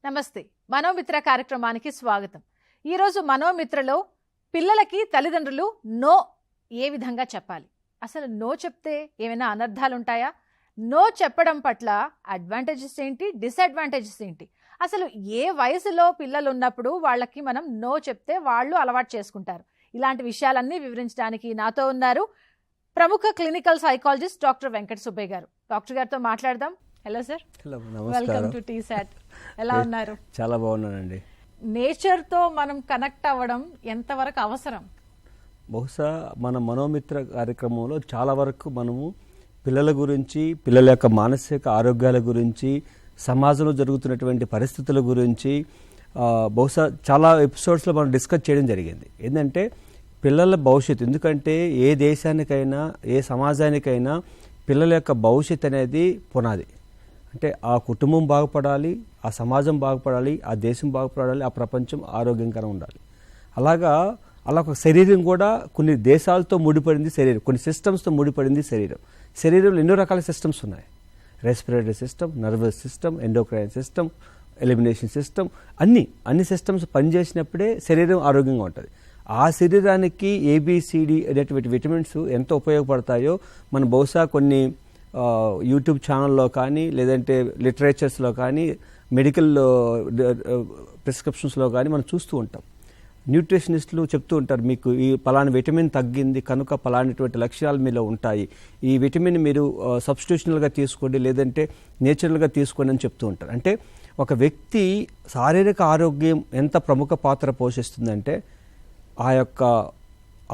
నమస్తే మనోమిత్ర కార్యక్రమానికి స్వాగతం. ఈరోజు మనోమిత్రలో పిల్లలకి తల్లిదండ్రులు నో ఏ విధంగా చెప్పాలి, అసలు నో చెప్తే ఏమైనా అనర్థాలు ఉంటాయా, నో చెప్పడం పట్ల అడ్వాంటేజెస్ ఏంటి, డిసడ్వాంటేజెస్ ఏంటి, అసలు ఏ వయసులో పిల్లలు ఉన్నప్పుడు వాళ్ళకి మనం నో చెప్తే వాళ్ళు అలవాటు చేసుకుంటారు, ఇలాంటి విషయాలన్నీ వివరించడానికి నాతో ఉన్నారు ప్రముఖ clinical psychologist doctor Venkata Subbaiah గారు. డాక్టర్ గారితో మాట్లాడదాం. Hello sir. Hello, welcome to T-SAT. ఎలా ఉన్నారు? చాలా బాగున్నానండి. నేచర్తో మనం కనెక్ట్ అవ్వడం ఎంతవరకు అవసరం? బహుశా మన మనోమిత్ర కార్యక్రమంలో చాలా వరకు మనము పిల్లల గురించి, పిల్లల యొక్క మానసిక ఆరోగ్యాల గురించి, సమాజంలో జరుగుతున్నటువంటి పరిస్థితుల గురించి బహుశా చాలా ఎపిసోడ్స్లో మనం డిస్కస్ చేయడం జరిగింది. ఏంటంటే పిల్లల భవిష్యత్తు, ఎందుకంటే ఏ దేశానికైనా ఏ సమాజానికైనా పిల్లల యొక్క భవిష్యత్తు అనేది పునాది. అంటే ఆ కుటుంబం బాగుపడాలి, ఆ సమాజం బాగుపడాలి, ఆ దేశం బాగుపడాలి, ఆ ప్రపంచం ఆరోగ్యకరంగా ఉండాలి. అలా ఒక శరీరం కూడా కొన్ని దేశాలతో ముడిపడింది శరీరం, కొన్ని సిస్టమ్స్తో ముడిపడింది శరీరం. శరీరంలో ఎన్నో రకాల సిస్టమ్స్ ఉన్నాయి. Respiratory system, nervous system, endocrine system, elimination system, అన్ని సిస్టమ్స్ పనిచేసినప్పుడే శరీరం ఆరోగ్యంగా ఉంటుంది. ఆ శరీరానికి ఏబిసిడి అనేటువంటి విటమిన్స్ ఎంత ఉపయోగపడతాయో మనం బహుశా కొన్ని యూట్యూబ్ ఛానల్లో కానీ, లేదంటే లిటరేచర్స్లో కానీ, మెడికల్ ప్రిస్క్రిప్షన్స్లో కానీ మనం చూస్తూ ఉంటాం. న్యూట్రిషనిస్టులు చెప్తూ ఉంటారు, మీకు ఈ పలానా విటమిన్ తగ్గింది కనుక పలానటువంటి లక్షణాలు మీలో ఉంటాయి, ఈ విటమిన్ మీరు సబ్స్టిట్యూషనల్గా తీసుకోండి, లేదంటే నేచురల్గా తీసుకోండి అని చెప్తూ ఉంటారు. అంటే ఒక వ్యక్తి శారీరక ఆరోగ్యం ఎంత ప్రముఖ పాత్ర పోషిస్తుందంటే ఆ యొక్క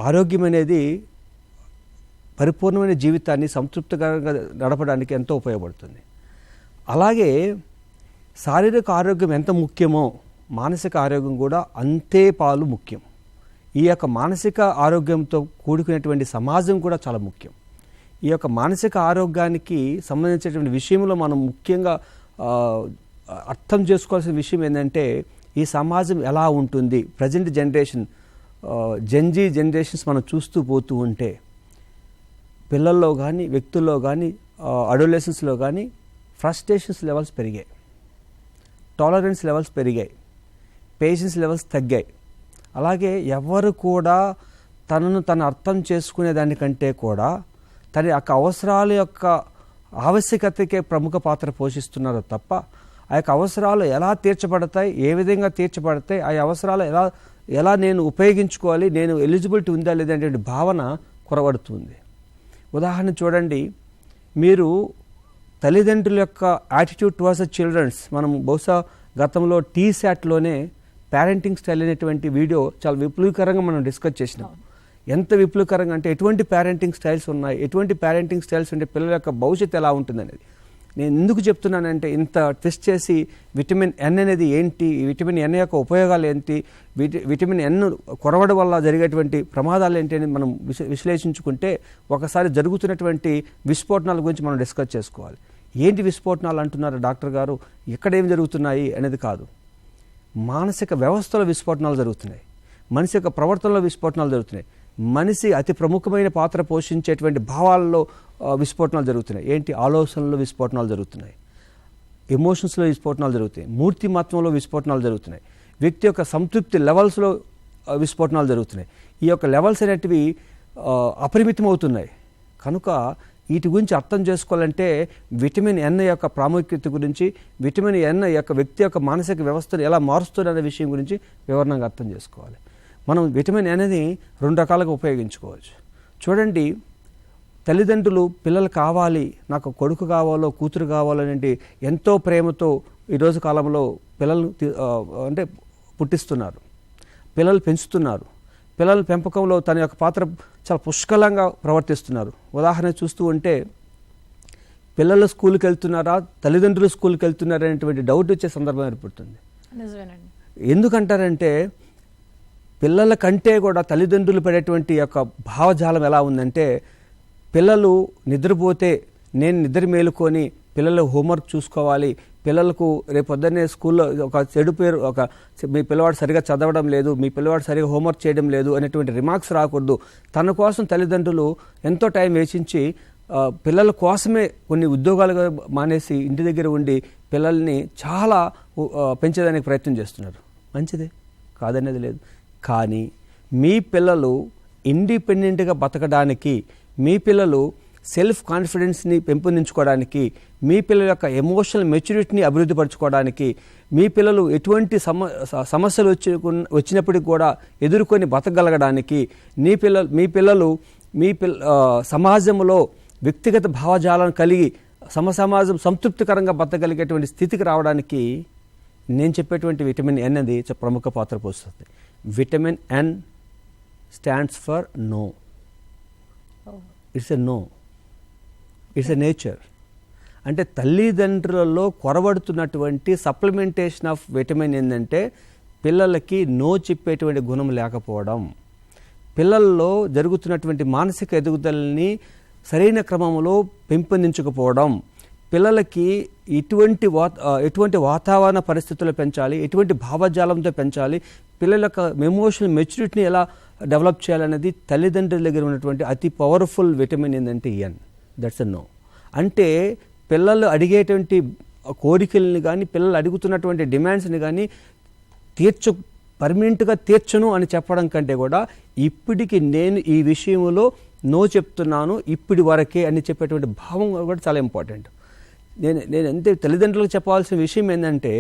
ఆరోగ్యం అనేది పరిపూర్ణమైన జీవితాన్ని సంతృప్తికరంగా నడపడానికి ఎంతో ఉపయోగపడుతుంది. అలాగే శారీరక ఆరోగ్యం ఎంత ముఖ్యమో మానసిక ఆరోగ్యం కూడా అంతే పాలు ముఖ్యం. ఈ యొక్క మానసిక ఆరోగ్యంతో కూడుకునేటువంటి సమాజం కూడా చాలా ముఖ్యం. ఈ యొక్క మానసిక ఆరోగ్యానికి సంబంధించినటువంటి విషయంలో మనం ముఖ్యంగా అర్థం చేసుకోవాల్సిన విషయం ఏంటంటే ఈ సమాజం ఎలా ఉంటుంది. ప్రజెంట్ జనరేషన్, జెన్జీ జనరేషన్స్ మనం చూస్తూ పోతూ ఉంటే పిల్లల్లో కానీ, వ్యక్తుల్లో కానీ, అడోలెసెన్స్లో కానీ ఫ్రస్ట్రేషన్స్ లెవెల్స్ పెరిగాయి, టాలరెన్స్ లెవెల్స్ పెరిగాయి, పేషెన్స్ లెవెల్స్ తగ్గాయి. అలాగే ఎవరు కూడా తనను తను అర్థం చేసుకునే దానికంటే కూడా తన యొక్క అవసరాల యొక్క ఆవశ్యకతకే ప్రముఖ పాత్ర పోషిస్తున్నారు తప్ప ఆ యొక్క అవసరాలు ఎలా తీర్చబడతాయి, ఏ విధంగా తీర్చబడతాయి, ఆ అవసరాలు ఎలా నేను ఉపయోగించుకోవాలి, నేను ఎలిజిబిలిటీ ఉందా లేదంటే భావన కొరవడుతుంది. ఉదాహరణ చూడండి, మీరు తల్లిదండ్రుల యొక్క యాటిట్యూడ్ టువర్డ్స్ ద చిల్డ్రన్స్, మనం బహుశా గతంలో టీసాట్లోనే పేరెంటింగ్ స్టైల్ అనేటువంటి వీడియో చాలా విప్లవకరంగా మనం డిస్కస్ చేసినాం. ఎంత విప్లవకరంగా అంటే ఎటువంటి పేరెంటింగ్ స్టైల్స్ ఉన్నాయి, ఎటువంటి పేరెంటింగ్ స్టైల్స్ ఉంటే పిల్లల యొక్క భవిష్యత్తు ఎలా ఉంటుందనేది. నేను ఎందుకు చెప్తున్నానంటే ఇంత ట్విస్ట్ చేసి విటమిన్ ఎన్ అనేది ఏంటి, విటమిన్ ఎన్ యొక్క ఉపయోగాలు ఏంటి, విటమిన్ ఎన్ కొరవడం వల్ల జరిగేటువంటి ప్రమాదాలు ఏంటి అనేది మనం విశ్లేషించుకుంటే ఒకసారి జరుగుతున్నటువంటి విస్ఫోటనాల గురించి మనం డిస్కస్ చేసుకోవాలి. ఏంటి విస్ఫోటనాలు అంటున్నారు డాక్టర్ గారు, ఎక్కడేం జరుగుతున్నాయి అనేది కాదు, మానసిక వ్యవస్థలో విస్ఫోటనాలు జరుగుతున్నాయి, మనిషి యొక్క ప్రవర్తనలో విస్ఫోటనాలు జరుగుతున్నాయి, మనిషి అతి ప్రముఖమైన పాత్ర పోషించేటువంటి భావాల్లో విస్ఫోటనాలు జరుగుతున్నాయి. ఏంటి, ఆలోచనలో విస్ఫోటనాలు జరుగుతున్నాయి, ఎమోషన్స్లో విస్ఫోటనాలు జరుగుతాయి, మూర్తిమత్వంలో విస్ఫోటనాలు జరుగుతున్నాయి, వ్యక్తి యొక్క సంతృప్తి లెవెల్స్లో విస్ఫోటనాలు జరుగుతున్నాయి. ఈ యొక్క లెవెల్స్ అనేటివి అపరిమితమవుతున్నాయి. కనుక వీటి గురించి అర్థం చేసుకోవాలంటే విటమిన్ ఎన్ యొక్క ప్రాముఖ్యత గురించి, విటమిన్ ఎన్ యొక్క వ్యక్తి యొక్క మానసిక వ్యవస్థను ఎలా మారుస్తుందనే విషయం గురించి వివరణంగా అర్థం చేసుకోవాలి. మనం విటమిన్ ఎన్ అనేది రెండు రకాలుగా ఉపయోగించుకోవచ్చు. చూడండి, తల్లిదండ్రులు పిల్లలు కావాలి, నాకు కొడుకు కావాలో కూతురు కావాలనేది ఎంతో ప్రేమతో ఈరోజు కాలంలో పిల్లలు అంటే పుట్టిస్తున్నారు, పిల్లలు పెంచుతున్నారు. పిల్లల పెంపకంలో తన యొక్క పాత్ర చాలా పుష్కలంగా ప్రవర్తిస్తున్నారు. ఉదాహరణ చూస్తూ ఉంటే పిల్లలు స్కూల్కి వెళ్తున్నారా, తల్లిదండ్రులు స్కూల్కి వెళ్తున్నారా అనేటువంటి డౌట్ వచ్చే సందర్భం ఏర్పడుతుంది. ఎందుకంటారంటే పిల్లల కంటే కూడా తల్లిదండ్రులు పడేటువంటి యొక్క భావజాలం ఎలా ఉందంటే, పిల్లలు నిద్రపోతే నేను నిద్ర మేలుకొని పిల్లలు హోంవర్క్ చూసుకోవాలి, పిల్లలకు రేపొద్దున్నే స్కూల్లో ఒక చెడు పేరు, మీ పిల్లవాడు సరిగా చదవడం లేదు, మీ పిల్లవాడు సరిగా హోంవర్క్ చేయడం లేదు అనేటువంటి రిమార్క్స్ రాకూడదు. తన కోసం తల్లిదండ్రులు ఎంతో టైం వేచించి పిల్లల కోసమే కొన్ని ఉద్యోగాలుగా మానేసి ఇంటి దగ్గర ఉండి పిల్లల్ని చాలా పెంచేదానికి ప్రయత్నం చేస్తున్నారు. మంచిదే, కాదనేది లేదు. కానీ మీ పిల్లలు ఇండిపెండెంట్గా బతకడానికి, మీ పిల్లలు సెల్ఫ్ కాన్ఫిడెన్స్ని పెంపొందించుకోవడానికి, మీ పిల్లల యొక్క ఎమోషనల్ మెచ్యూరిటీని అభివృద్ధి పరచుకోవడానికి, మీ పిల్లలు ఎటువంటి సమస్యలు వచ్చినప్పటికీ కూడా ఎదుర్కొని బతకగలగడానికి, మీ పిల్లలు సమాజంలో వ్యక్తిగత భావజాలను కలిగి సమాజం సంతృప్తికరంగా బతకగలిగేటువంటి స్థితికి రావడానికి నేను చెప్పేటువంటి విటమిన్ ఎన్ అనేది ప్రముఖ పాత్ర పోస్తుంది. Vitamin N stands for no. It's a no, it's a nature. అంటే తల్లిదండ్రులలో కొరబడుతున్నటువంటి సప్లిమెంటేషన్ ఆఫ్ విటమిన్ ఏంటంటే పిల్లలకి నో చెప్పేటువంటి గుణం లేకపోవడం, పిల్లల్లో జరుగుతున్నటువంటి మానసిక ఎదుగుదలని సరైన క్రమంలో పెంపొందించకపోవడం, పిల్లలకి ఎటువంటి వాతావరణ పరిస్థితుల్లో పెంచాలి, ఎటువంటి భావజాలంతో పెంచాలి, పిల్లల యొక్క ఎమోషనల్ మెచ్యూరిటీని ఎలా డెవలప్ చేయాలనేది తల్లిదండ్రుల దగ్గర ఉన్నటువంటి అతి పవర్ఫుల్ విటమిన్ ఏంటంటే ఎన్. That's a no. అంటే పిల్లలు అడిగేటువంటి కోరికల్ని కానీ, పిల్లలు అడుగుతున్నటువంటి డిమాండ్స్ని కానీ పర్మనెంట్గా తీర్చను అని చెప్పడం కంటే కూడా ఇప్పటికి నేను ఈ విషయంలో నో చెప్తున్నాను ఇప్పటి వరకే అని చెప్పేటువంటి భావం కూడా చాలా ఇంపార్టెంట్. నేను అంతే తల్లిదండ్రులకు చెప్పాల్సిన విషయం ఏంటంటే,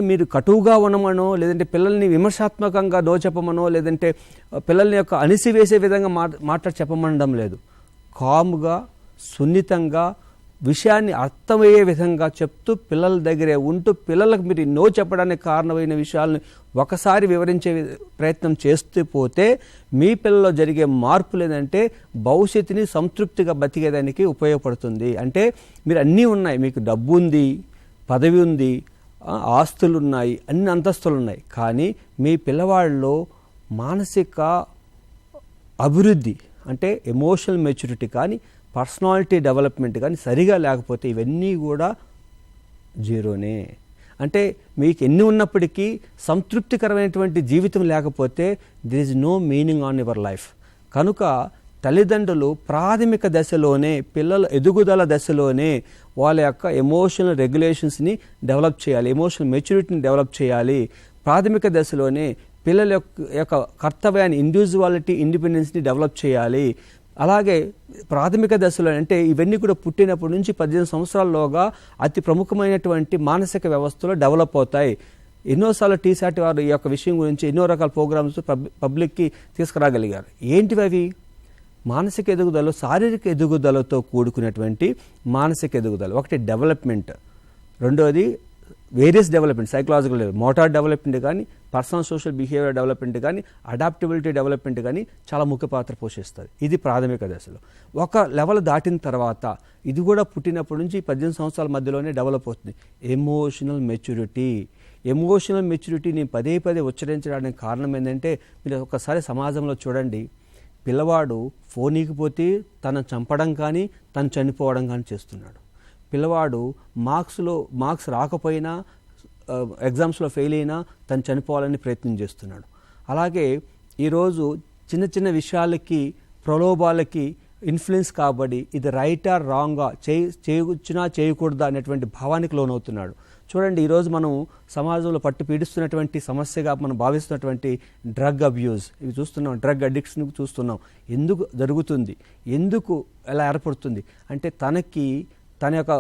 మీరు కటువుగా ఉండమనో, లేదంటే పిల్లల్ని విమర్శాత్మకంగా నో చెప్పమనో, లేదంటే పిల్లల్ని యొక్క అణిసివేసే విధంగా మాట్లాడి చెప్పమనడం లేదు. కామ్గా, సున్నితంగా, విషయాన్ని అర్థమయ్యే విధంగా చెప్తూ పిల్లల దగ్గరే ఉంటూ పిల్లలకు మీరు నో చెప్పడానికి కారణమైన విషయాలను ఒకసారి వివరించే ప్రయత్నం చేస్తూ పోతే మీ పిల్లల్లో జరిగే మార్పులు ఏంటంటే భవిష్యత్తుని సంతృప్తిగా బతికేదానికి ఉపయోగపడుతుంది. అంటే మీరు అన్నీ ఉన్నాయి, మీకు డబ్బు ఉంది, పదవి ఉంది, ఆస్తులు ఉన్నాయి, అన్ని అంతస్తులు ఉన్నాయి, కానీ మీ పిల్లవాళ్ళలో మానసిక అభివృద్ధి అంటే ఎమోషనల్ మెచ్యూరిటీ కానీ, పర్సనాలిటీ డెవలప్మెంట్ కానీ సరిగా లేకపోతే ఇవన్నీ కూడా జీరోనే. అంటే మీకు ఎన్ని ఉన్నప్పటికీ సంతృప్తికరమైనటువంటి జీవితం లేకపోతే there is no meaning on your life. కనుక తల్లిదండ్రులు ప్రాథమిక దశలోనే, పిల్లల ఎదుగుదల దశలోనే వాళ్ళ యొక్క ఎమోషనల్ రెగ్యులేషన్స్ని డెవలప్ చేయాలి, ఎమోషనల్ మెచ్యూరిటీని డెవలప్ చేయాలి. ప్రాథమిక దశలోనే పిల్లల యొక్క కర్తవ్యాన్ని, ఇండివిజువాలిటీ, ఇండిపెండెన్స్ని డెవలప్ చేయాలి. అలాగే ప్రాథమిక దశలో అంటే ఇవన్నీ కూడా పుట్టినప్పటి నుంచి 18 సంవత్సరాల్లోగా అతి ప్రముఖమైనటువంటి మానసిక వ్యవస్థలో డెవలప్ అవుతాయి. ఎన్నోసార్లు టీసాట్ వారు ఈ యొక్క విషయం గురించి ఎన్నో రకాల ప్రోగ్రామ్స్ పబ్లిక్కి తీసుకురాగలిగారు. ఏంటివి అవి? మానసిక ఎదుగుదల, శారీరక ఎదుగుదలతో కూడుకున్నటువంటి మానసిక ఎదుగుదల. ఒకటి డెవలప్మెంట్, రెండోది various development, psychological motor development కానీ, పర్సనల్ సోషల్ బిహేవియర్ డెవలప్మెంట్ కానీ, అడాప్టబిలిటీ డెవలప్మెంట్ కానీ చాలా ముఖ్య పాత్ర పోషిస్తుంది. ఇది ప్రాథమిక దశలో. ఒక లెవెల్ దాటిన తర్వాత ఇది కూడా పుట్టినప్పటి నుంచి 18 సంవత్సరాల మధ్యలోనే డెవలప్ అవుతుంది. Emotional maturity. ఎమోషనల్ మెచ్యూరిటీని పదే పదే ఉచ్చరించడానికి కారణం ఏంటంటే, మీరు ఒకసారి సమాజంలో చూడండి, పిల్లవాడు ఫోనీకి పోతే తను చంపడం కానీ, తను చనిపోవడం కానీ చేస్తున్నాడు. పిల్లవాడు మార్క్స్ రాకపోయినా, ఎగ్జామ్స్లో ఫెయిల్ అయినా తను చనిపోవాలని ప్రయత్నం చేస్తున్నాడు. అలాగే ఈరోజు చిన్న చిన్న విషయాలకి, ప్రలోభాలకి ఇన్ఫ్లుయెన్స్ కాబడి ఇది రైటా రాంగా, చేయవచ్చునా చేయకూడదా అనేటువంటి భావానికి లోనవుతున్నాడు. చూడండి, ఈరోజు మనం సమాజంలో పట్టు పీడిస్తున్నటువంటి సమస్యగా మనం భావిస్తున్నటువంటి డ్రగ్ అబ్యూజ్ ఇవి చూస్తున్నాం, డ్రగ్ అడిక్షన్ చూస్తున్నాం. ఎందుకు జరుగుతుంది, ఎందుకు ఎలా ఏర్పడుతుంది అంటే తన యొక్క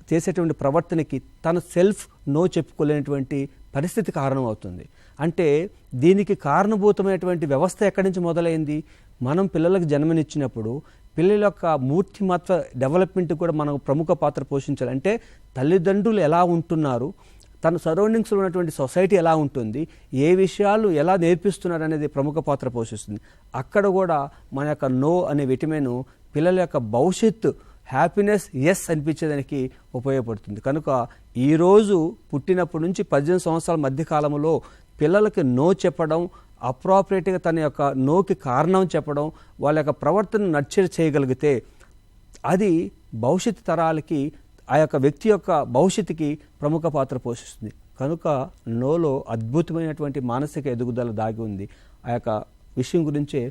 చేసేటువంటి ప్రవర్తనకి తన సెల్ఫ్ నో చెప్పుకోలేనటువంటి పరిస్థితి కారణం అవుతుంది. అంటే దీనికి కారణభూతమైనటువంటి వ్యవస్థ ఎక్కడి నుంచి మొదలైంది? మనం పిల్లలకు జన్మనిచ్చినప్పుడు పిల్లల యొక్క మూర్తిమత్వ డెవలప్మెంట్ కూడా మనం ప్రముఖ పాత్ర పోషించాలి. అంటే తల్లిదండ్రులు ఎలా ఉంటున్నారు, తన సరౌండింగ్స్లో ఉన్నటువంటి సొసైటీ ఎలా ఉంటుంది, ఏ విషయాలు ఎలా నేర్పిస్తున్నారు అనేది ప్రముఖ పాత్ర పోషిస్తుంది. అక్కడ కూడా మన యొక్క నో అనే విటమిన్ పిల్లల యొక్క భవిష్యత్తు హ్యాపీనెస్ ఎస్ అనిపించేదానికి ఉపయోగపడుతుంది. కనుక ఈరోజు పుట్టినప్పటి నుంచి 18 సంవత్సరాల మధ్యకాలంలో పిల్లలకి నో చెప్పడం, అప్రాపరియేట్గా తన యొక్క నోకి కారణం చెప్పడం, వాళ్ళ యొక్క ప్రవర్తనను నర్చర్ చేయగలిగితే అది భవిష్యత్తు తరాలకి, ఆ యొక్క వ్యక్తి యొక్క భవిష్యత్తుకి ప్రముఖ పాత్ర పోషిస్తుంది. కనుక నోలో అద్భుతమైనటువంటి మానసిక ఎదుగుదల దాగి ఉంది. ఆ యొక్క విషయం గురించే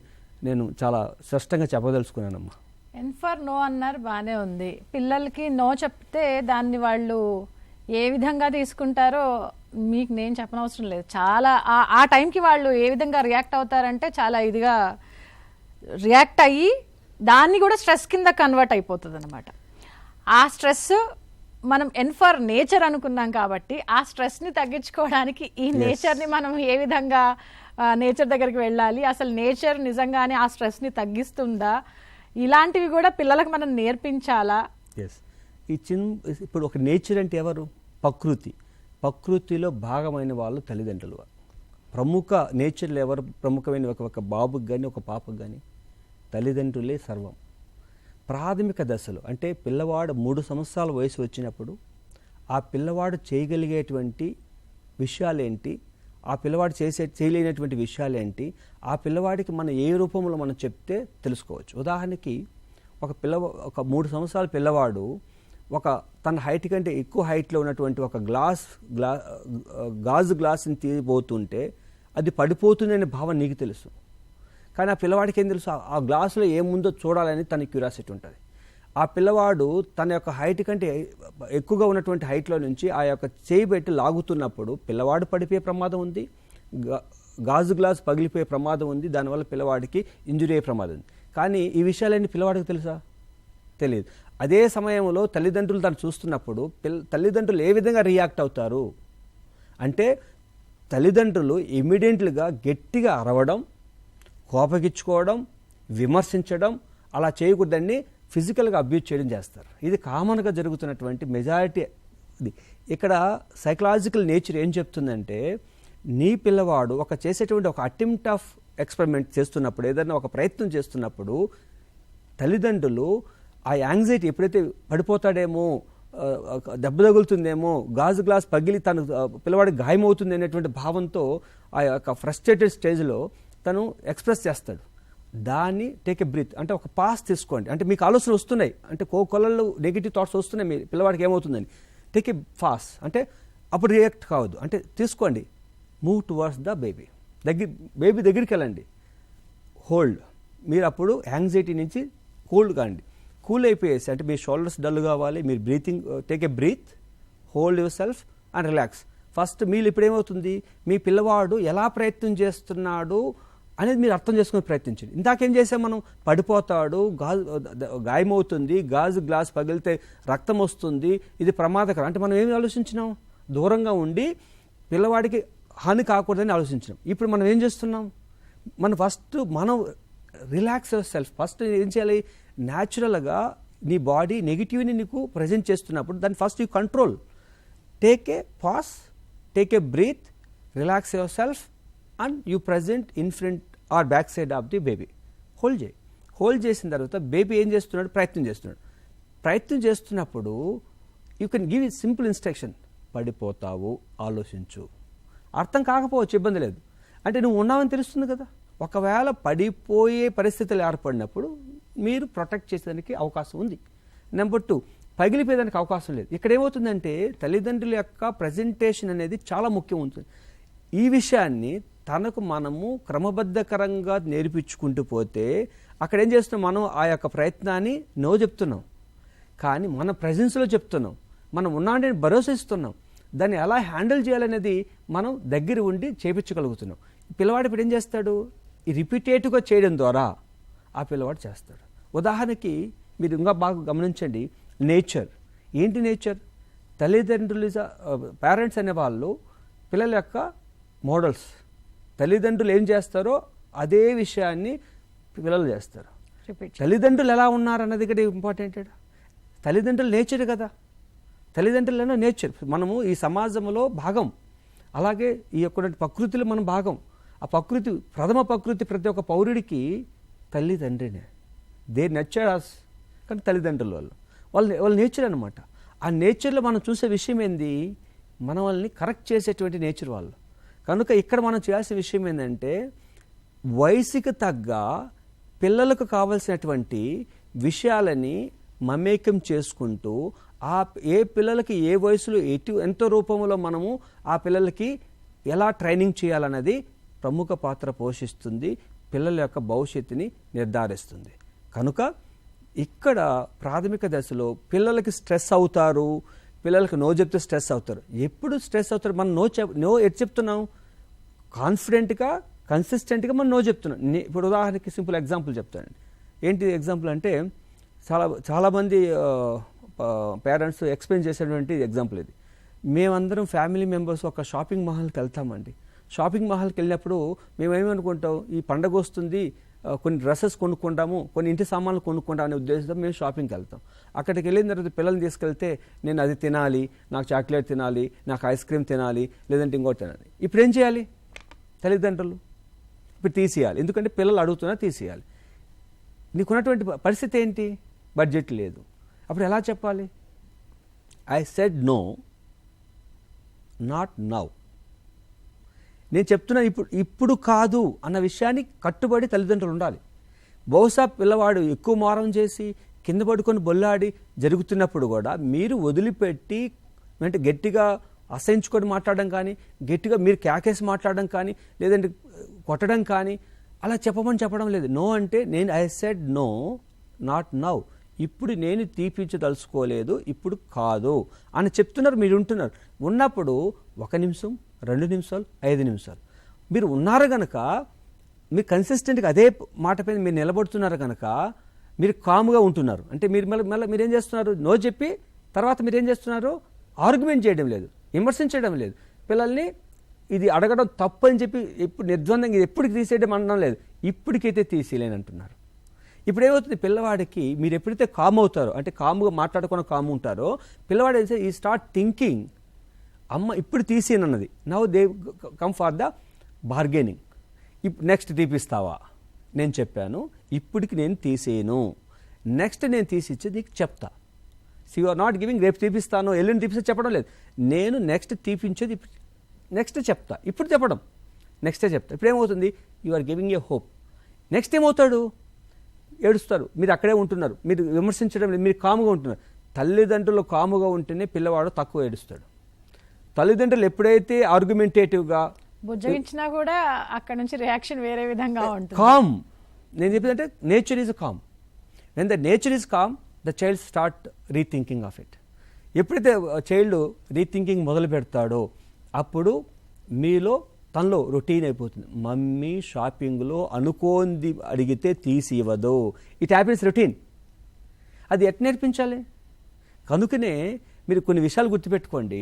నేను చాలా స్పష్టంగా చెప్పదలుచుకున్నానమ్మా. ఎన్ ఫర్ నో అన్నారు, బాగానే ఉంది. పిల్లలకి నో చెప్తే దాన్ని వాళ్ళు ఏ విధంగా తీసుకుంటారో మీకు నేను చెప్పనవసరం లేదు. చాలా ఆ టైంకి వాళ్ళు ఏ విధంగా రియాక్ట్ అవుతారంటే చాలా ఇదిగా రియాక్ట్ అయ్యి దాన్ని కూడా స్ట్రెస్ కింద కన్వర్ట్ అయిపోతుంది అనమాట. ఆ స్ట్రెస్ మనం ఎన్ ఫర్ నేచర్ అనుకున్నాం కాబట్టి ఆ స్ట్రెస్ని తగ్గించుకోవడానికి ఈ నేచర్ని మనం ఏ విధంగా నేచర్ దగ్గరికి వెళ్ళాలి, అసలు నేచర్ నిజంగానే ఆ స్ట్రెస్ని తగ్గిస్తుందా, ఇలాంటివి కూడా పిల్లలకు మనం నేర్పించాలా? ఎస్, ఇప్పుడు ఒక నేచర్ అంటే ఎవరు? ప్రకృతిలో భాగమైన వాళ్ళు తల్లిదండ్రులు. ప్రముఖ నేచర్లు ఎవరు ప్రముఖమైన? ఒక బాబుకి కానీ ఒక పాపకు కానీ తల్లిదండ్రులే సర్వం. ప్రాథమిక దశలో అంటే పిల్లవాడు 3 సంవత్సరాల వయసు వచ్చినప్పుడు ఆ పిల్లవాడు చేయగలిగేటువంటి విషయాలేంటి, ఆ పిల్లవాడు చేయలేనటువంటి విషయాలేంటి, ఆ పిల్లవాడికి మనం ఏ రూపంలో మనం చెప్తే తెలుసుకోవచ్చు. ఉదాహరణకి ఒక 3 సంవత్సరాల పిల్లవాడు తన హైట్ కంటే ఎక్కువ హైట్లో ఉన్నటువంటి ఒక గాజు గ్లాసుని తీయబోతుంటే అది పడిపోతుందనే భావన నీకు తెలుసు. కానీ ఆ పిల్లవాడికి ఏం తెలుసు? ఆ గ్లాసులో ఏముందో చూడాలని తన క్యూరియాసిటీ ఉంటుంది. ఆ పిల్లవాడు తన యొక్క హైట్ కంటే ఎక్కువగా ఉన్నటువంటి హైట్లో నుంచి ఆ యొక్క చేయి పెట్టి లాగుతున్నప్పుడు పిల్లవాడు పడిపోయే ప్రమాదం ఉంది, గాజు గ్లాసు పగిలిపోయే ప్రమాదం ఉంది, దానివల్ల పిల్లవాడికి ఇంజురీ అయ్యే ప్రమాదం ఉంది. కానీ ఈ విషయాలన్నీ పిల్లవాడికి తెలుసా? తెలియదు. అదే సమయంలో తల్లిదండ్రులు తను చూస్తున్నప్పుడు తల్లిదండ్రులు ఏ విధంగా రియాక్ట్ అవుతారు అంటే తల్లిదండ్రులు ఇమ్మీడియట్గా గట్టిగా అరవడం, కోపగించుకోవడం, విమర్శించడం, అలా చేయకూడదని ఫిజికల్గా అబ్యూజ్ చేయడం చేస్తారు. ఇది కామన్గా జరుగుతున్నటువంటి మెజారిటీ. ఇక్కడ సైకలాజికల్ నేచర్ ఏం చెప్తుందంటే నీ పిల్లవాడు చేసేటువంటి ఒక అటెంప్ట్ ఆఫ్ ఎక్స్పెరిమెంట్ చేస్తున్నప్పుడు, ఏదైనా ఒక ప్రయత్నం చేస్తున్నప్పుడు తల్లిదండ్రులు ఆ యాంగ్జైటీ ఎప్పుడైతే పడిపోతాడేమో, దెబ్బ తగులుతుందేమో, గాజు గ్లాస్ పగిలి తను పిల్లవాడికి గాయమవుతుంది అనేటువంటి భావంతో ఆ యొక్క ఫ్రస్ట్రేటెడ్ స్టేజ్లో తను ఎక్స్ప్రెస్ చేస్తాడు. దాన్ని టేక్ ఎ బ్రీత్ అంటే ఒక పాస్ తీసుకోండి. అంటే మీకు ఆలోచనలు వస్తున్నాయి, అంటే కొలలు నెగిటివ్ థాట్స్ వస్తున్నాయి, మీ పిల్లవాడికి ఏమవుతుందని టేక్ ఎ పాస్ అంటే అప్పుడు రియాక్ట్ కావద్దు, అంటే తీసుకోండి. Move towards the baby, baby దగ్గరికి వెళ్ళండి. హోల్డ్, మీరు అప్పుడు యాంగ్జైటీ నుంచి కూల్ కాండి. కూల్ అయిపోయేసి అంటే మీ షోల్డర్స్ డల్ కావాలి, మీరు breathing take a breath, hold yourself and relax. First మీరు ఇప్పుడు ఏమవుతుంది, మీ పిల్లవాడు ఎలా ప్రయత్నం చేస్తున్నాడు అనేది మీరు అర్థం చేసుకుని ప్రయత్నించండి. ఇందాకేం చేసాం మనం? పడిపోతాడు, గాయమవుతుంది, గాజు గ్లాస్ పగిలితే రక్తం వస్తుంది, ఇది ప్రమాదకరం అంటే మనం ఏమి ఆలోచించినాం? దూరంగా ఉండి పిల్లవాడికి హాని కాకూడదని ఆలోచించినాం. ఇప్పుడు మనం ఏం చేస్తున్నాం? మనం రిలాక్స్ యువర్ సెల్ఫ్. ఫస్ట్ ఏం చేయాలి? న్యాచురల్గా నీ బాడీ నెగిటివ్ని నీకు ప్రజెంట్ చేస్తున్నప్పుడు దాన్ని first you control. Take a pause, take a breath, relax yourself and you present in front or back side of the baby. Hold చేసిన తర్వాత బేబీ ఏం చేస్తున్నాడు? ప్రయత్నం చేస్తున్నప్పుడు you can give it simple instruction. పడిపోతావు, ఆలోచించు. అర్థం కాకపోవచ్చు, ఇబ్బంది లేదు, అంటే నువ్వు ఉన్నావని తెలుస్తుంది కదా. ఒకవేళ పడిపోయే పరిస్థితులు ఏర్పడినప్పుడు మీరు ప్రొటెక్ట్ చేసేదానికి అవకాశం ఉంది. నెంబర్ 2, పగిలిపోయేదానికి అవకాశం లేదు. ఇక్కడ ఏమవుతుందంటే తల్లిదండ్రుల యొక్క ప్రజెంటేషన్ అనేది చాలా ముఖ్యం ఉంటుంది. ఈ విషయాన్ని తనకు మనము క్రమబద్ధకరంగా నేర్పించుకుంటూ పోతే అక్కడ ఏం చేస్తున్నాం? మనం ఆ యొక్క ప్రయత్నాన్ని చెప్తున్నాం, కానీ మన ప్రజెన్స్లో చెప్తున్నాం, మనం ఉన్నాంటే భరోసా ఇస్తున్నాం. దాన్ని ఎలా హ్యాండిల్ చేయాలనేది మనం దగ్గర ఉండి చేయించగలుగుతున్నాం. పిల్లవాడు ఇప్పుడు ఏం చేస్తాడు? ఈ రిపీటేటివ్గా చేయడం ద్వారా ఆ పిల్లవాడు చేస్తాడు. ఉదాహరణకి మీరు ఇంకా బాగా గమనించండి, నేచర్ ఏంటి? నేచర్ తల్లిదండ్రులు, పేరెంట్స్ అనేవాళ్ళు పిల్లల యొక్క మోడల్స్. తల్లిదండ్రులు ఏం చేస్తారో అదే విషయాన్ని పిల్లలు చేస్తారు. తల్లిదండ్రులు ఎలా ఉన్నారన్నది ఇక్కడ ఇంపార్టెంట్. తల్లిదండ్రులు నేచర్ కదా, తల్లిదండ్రులను నేచర్. మనము ఈ సమాజంలో భాగం, అలాగే ఈ యొక్క ప్రకృతిలో మనం భాగం. ఆ ప్రకృతి, ప్రథమ ప్రకృతి ప్రతి ఒక్క పౌరుడికి తల్లిదండ్రినే. దే నర్చర్ అస్, కానీ తల్లిదండ్రుల వాళ్ళ నేచర్ అనమాట. ఆ నేచర్లో మనం చూసే విషయం ఏంది? మనల్ని కరెక్ట్ చేసేటువంటి నేచర్ వాళ్ళు. కనుక ఇక్కడ మనం చేయాల్సిన విషయం ఏంటంటే వయసుకు తగ్గ పిల్లలకు కావలసినటువంటి విషయాలని మమేకం చేసుకుంటూ ఏ పిల్లలకి ఏ వయసులో ఎంతో రూపంలో మనము ఆ పిల్లలకి ఎలా ట్రైనింగ్ చేయాలన్నది ప్రముఖ పాత్ర పోషిస్తుంది, పిల్లల యొక్క భవిష్యత్తుని నిర్ధారిస్తుంది. కనుక ఇక్కడ ప్రాథమిక దశలో పిల్లలకి స్ట్రెస్ అవుతారు, పిల్లలకి నో చెప్తే స్ట్రెస్ అవుతారు. ఎప్పుడు స్ట్రెస్ అవుతారు? మనం నో ఎటు చెప్తున్నాం? కాన్ఫిడెంట్గా, కన్సిస్టెంట్గా మనం నో చెప్తున్నాం. ఇప్పుడు ఉదాహరణకి సింపుల్ ఎగ్జాంపుల్ చెప్తానండి. ఏంటి ఎగ్జాంపుల్ అంటే, చాలామంది పేరెంట్స్ ఎక్స్ప్లెయిన్ చేసేటువంటి ఎగ్జాంపుల్ ఇది. మేమందరం ఫ్యామిలీ మెంబర్స్ ఒక షాపింగ్ మాల్కి వెళ్తామండి. షాపింగ్ మాల్కి వెళ్ళినప్పుడు మేమేమనుకుంటాం, ఈ పండగ వస్తుంది, కొన్ని డ్రెస్సెస్ కొనుక్కుంటాము, కొన్ని ఇంటి సామాన్లు కొనుక్కుంటాం అనే ఉద్దేశంతో మేము షాపింగ్కి వెళ్తాం. అక్కడికి వెళ్ళిన తర్వాత పిల్లల్ని తీసుకెళ్తే నేను అది తినాలి, నాకు చాక్లెట్ తినాలి, నాకు ఐస్ క్రీమ్ తినాలి, లేదంటే ఇంకోటి తినాలి. ఇప్పుడు ఏం చేయాలి తల్లిదండ్రులు? ఇప్పుడు తీసేయాలి. ఎందుకంటే పిల్లలు అడుగుతున్నా తీసేయాలి. నీకున్నటువంటి పరిస్థితి ఏంటి? బడ్జెట్ లేదు. అప్పుడు ఎలా చెప్పాలి? I said no, not now. నేను చెప్తున్నా ఇప్పుడు కాదు అన్న విషయాన్ని కట్టుబడి తల్లిదండ్రులు ఉండాలి. బహుశా పిల్లవాడు ఎక్కువ మారం చేసి కింద పడుకొని బొల్లాడి జరుగుతున్నప్పుడు కూడా మీరు వదిలిపెట్టి అంటే గట్టిగా అసహించుకొని మాట్లాడడం కానీ, గట్టిగా మీరు కేకేసి మాట్లాడడం కానీ, లేదంటే కొట్టడం కానీ అలా చెప్పడం లేదు. నో అంటే నేను I said no, not now. ఇప్పుడు నేను తీపించదలుచుకోలేదు, ఇప్పుడు కాదు అని చెప్తున్నారు. మీరు ఉంటున్నారు. ఉన్నప్పుడు 1 నిమిషం, 2 నిమిషాలు, 5 నిమిషాలు మీరు ఉన్నారు కనుక, మీరు కన్సిస్టెంట్గా అదే మాట పైన మీరు నిలబడుతున్నారు కనుక మీరు కామ్గా ఉంటున్నారు. అంటే మీరు మళ్ళీ మీరేం చేస్తున్నారు? నో చెప్పి తర్వాత మీరేం చేస్తున్నారు? ఆర్గ్యుమెంట్ చేయడం లేదు, విమర్శించడం లేదు. పిల్లల్ని ఇది అడగడం తప్పు అని చెప్పి ఎప్పుడు నిర్ద్వందంగా ఇది ఎప్పటికి తీసేయడం అనడం లేదు, ఇప్పటికైతే తీసేయలేని అంటున్నారు. ఇప్పుడు ఏమవుతుంది? పిల్లవాడికి మీరు ఎప్పుడైతే కామ్ అవుతారో, అంటే కామ్గా మాట్లాడుకున్న కామ్ ఉంటారో, పిల్లవాడు అయితే ఈ స్టార్ట్ థింకింగ్, అమ్మ ఇప్పుడు తీసేనన్నది. Now they come for the bargaining. Next తీపిస్తావా? నేను చెప్పాను ఇప్పటికి నేను తీసేయను, నెక్స్ట్ నేను తీసిచ్చేది నీకు చెప్తా. So you are not giving రేపు తీపిస్తాను, ఎల్లుండి తీపిస్తే చెప్పడం లేదు. నేను నెక్స్ట్ తీపించేది నెక్స్ట్ చెప్తా, ఇప్పుడు చెప్పడం నెక్స్టే చెప్తా. ఇప్పుడు ఏమవుతుంది? You are giving a hope. Next ఏమవుతాడు? ఏడుస్తారు. మీరు అక్కడే ఉంటున్నారు, మీరు విమర్శించడం లేదు, మీరు కాముగా ఉంటున్నారు. తల్లిదండ్రులు కాముగా ఉంటేనే పిల్లవాడు తక్కువ ఏడుస్తాడు. తల్లిదండ్రులు ఎప్పుడైతే ఆర్గ్యుమెంటేటివ్గా బుజ్జగించినా కూడా అక్కడ నుంచి రియాక్షన్ వేరే విధంగా ఉంటుంది. కామ్, నేను చెప్పేదంటే nature is calm. When the nature is calm, the child start rethinking of it. ఎప్పుడైతే చైల్డ్ రీథింకింగ్ మొదలు పెడతాడో అప్పుడు మీలో తనలో రొటీన్ అయిపోతుంది. మమ్మీ షాపింగ్లో అనుకోంది అడిగితే తీసి ఇవ్వదు. It happens routine. అది ఎట్ నేర్పించాలి? కనుకనే మీరు కొన్ని విషయాలు గుర్తుపెట్టుకోండి.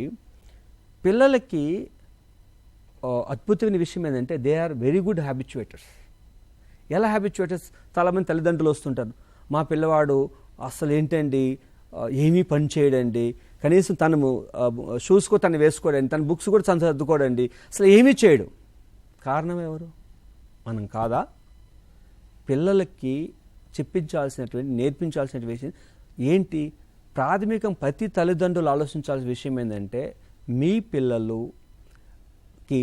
పిల్లలకి అద్భుతమైన విషయం ఏంటంటే దే ఆర్ వెరీ గుడ్ హ్యాబిచ్యుయేటర్స్. ఎలా హ్యాబిచ్యుయేటర్స్? చాలామంది తల్లిదండ్రులు వస్తుంటారు, మా పిల్లవాడు అసలు ఏంటండి ఏమీ పని చేయడండి, కనీసం తను షూస్ కూడా తను వేసుకోడండి, తన బుక్స్ కూడా తను సర్దుకోడండి, అసలు ఏమీ చేయడు. కారణం ఎవరు? మనం కాదా? పిల్లలకి చెప్పించాల్సినటువంటి, నేర్పించాల్సిన విషయం ఏంటి? ప్రాథమికం ప్రతి తల్లిదండ్రులు ఆలోచించాల్సిన విషయం ఏంటంటే మీ పిల్లలుకి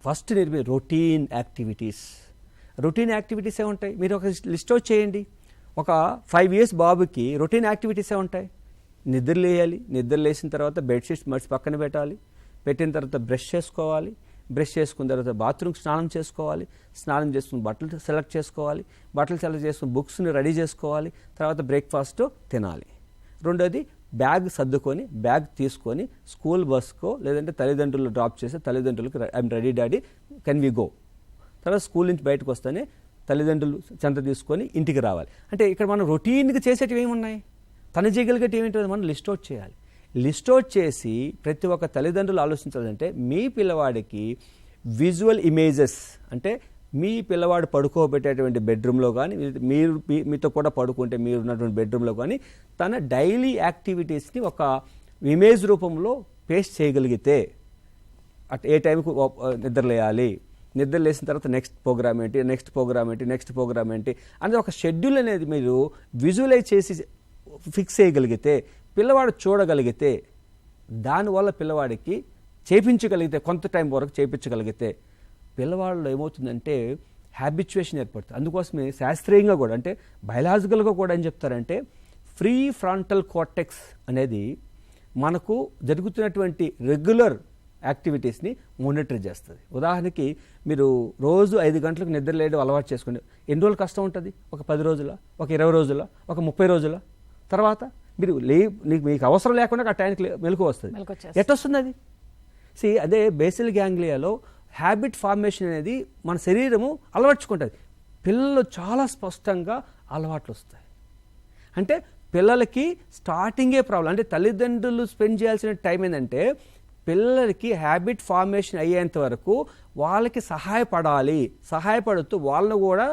ఫస్ట్ నేర్పే రొటీన్ యాక్టివిటీస్. రొటీన్ యాక్టివిటీస్ ఏముంటాయి? మీరు ఒక లిస్ట్ అవుట్ చేయండి. ఒక 5 years బాబుకి రొటీన్ యాక్టివిటీస్ ఏముంటాయి? నిద్ర లేయాలి, నిద్ర లేచిన తర్వాత బెడ్షీట్స్ మర్చి పక్కన పెట్టాలి, పెట్టిన తర్వాత బ్రష్ చేసుకోవాలి, బ్రష్ చేసుకున్న తర్వాత బాత్రూమ్కి స్నానం చేసుకోవాలి, స్నానం చేసుకుని బట్టలు సెలెక్ట్ చేసుకోవాలి, బట్టలు సెలెక్ట్ చేసుకుని బుక్స్ని రెడీ చేసుకోవాలి, తర్వాత బ్రేక్ఫాస్ట్ తినాలి. రెండోది బ్యాగ్ సర్దుకొని బ్యాగ్ తీసుకొని స్కూల్ బస్కో లేదంటే తల్లిదండ్రులు డ్రాప్ చేసి తల్లిదండ్రులకు I'm ready daddy can we go. తర్వాత స్కూల్ నుంచి బయటకు వస్తేనే తల్లిదండ్రులు చెంత తీసుకొని ఇంటికి రావాలి. అంటే ఇక్కడ మనం రొటీన్గా చేసేటివి ఏమున్నాయి? తను చేయగలిగేటి ఏమిటో మనం లిస్ట్ అవుట్ చేయాలి. లిస్ట్ అవుట్ చేసి ప్రతి ఒక్క తల్లిదండ్రులు ఆలోచించాలంటే మీ పిల్లవాడికి విజువల్ ఇమేజెస్, అంటే మీ పిల్లవాడు పడుకోబెట్టేటువంటి బెడ్రూమ్లో కానీ మీరు మీతో కూడా పడుకుంటే మీరు ఉన్నటువంటి బెడ్రూమ్లో కానీ తన డైలీ యాక్టివిటీస్ని ఒక ఇమేజ్ రూపంలో పేస్ట్ చేయగలిగితే, అట్ ఏ టైంకు నిద్రలేయాలి, నిద్ర లేసిన తర్వాత నెక్స్ట్ ప్రోగ్రామ్ ఏంటి, నెక్స్ట్ ప్రోగ్రామ్ ఏంటి, నెక్స్ట్ ప్రోగ్రామ్ ఏంటి అనేది ఒక షెడ్యూల్ అనేది మీరు విజువలైజ్ చేసి ఫిక్స్ చేయగలిగితే, పిల్లవాడు చూడగలిగితే, దానివల్ల పిల్లవాడికి చేయించగలిగితే, కొంత టైం వరకు చేయించగలిగితే పిల్లవాళ్ళు ఏమవుతుందంటే హ్యాబిచ్యుయేషన్ ఏర్పడుతుంది. అందుకోసమే శాస్త్రీయంగా కూడా, అంటే బయలాజికల్గా కూడా ఏం చెప్తారంటే ఫ్రీ ఫ్రంటల్ కార్టెక్స్ అనేది మనకు జరుగుతున్నటువంటి రెగ్యులర్ యాక్టివిటీస్ని మానిటర్ చేస్తుంది. ఉదాహరణకి మీరు రోజు 5 గంటలకు నిద్ర లేయడం అలవాటు చేసుకుని ఎన్ని రోజులు కష్టం ఉంటుంది? ఒక 10 రోజుల, ఒక 20 రోజుల, ఒక 30 రోజుల తర్వాత మీరు మీకు అవసరం లేకుండా ఆ టైంకి మెలకు వస్తుంది. ఎట్టొస్తుంది అది? అదే బేసిల్ గ్యాంగ్లియాలో హ్యాబిట్ ఫార్మేషన్ అనేది మన శరీరము అలవర్చుకుంటుంది. పిల్లలు చాలా స్పష్టంగా అలవాట్లు వస్తాయి. అంటే పిల్లలకి స్టార్టింగే ప్రాబ్లం. అంటే తల్లిదండ్రులు స్పెండ్ చేయాల్సిన టైం ఏంటంటే పిల్లలకి హ్యాబిట్ ఫార్మేషన్ అయ్యేంత వరకు వాళ్ళకి సహాయపడాలి. సహాయపడుతూ వాళ్ళను కూడా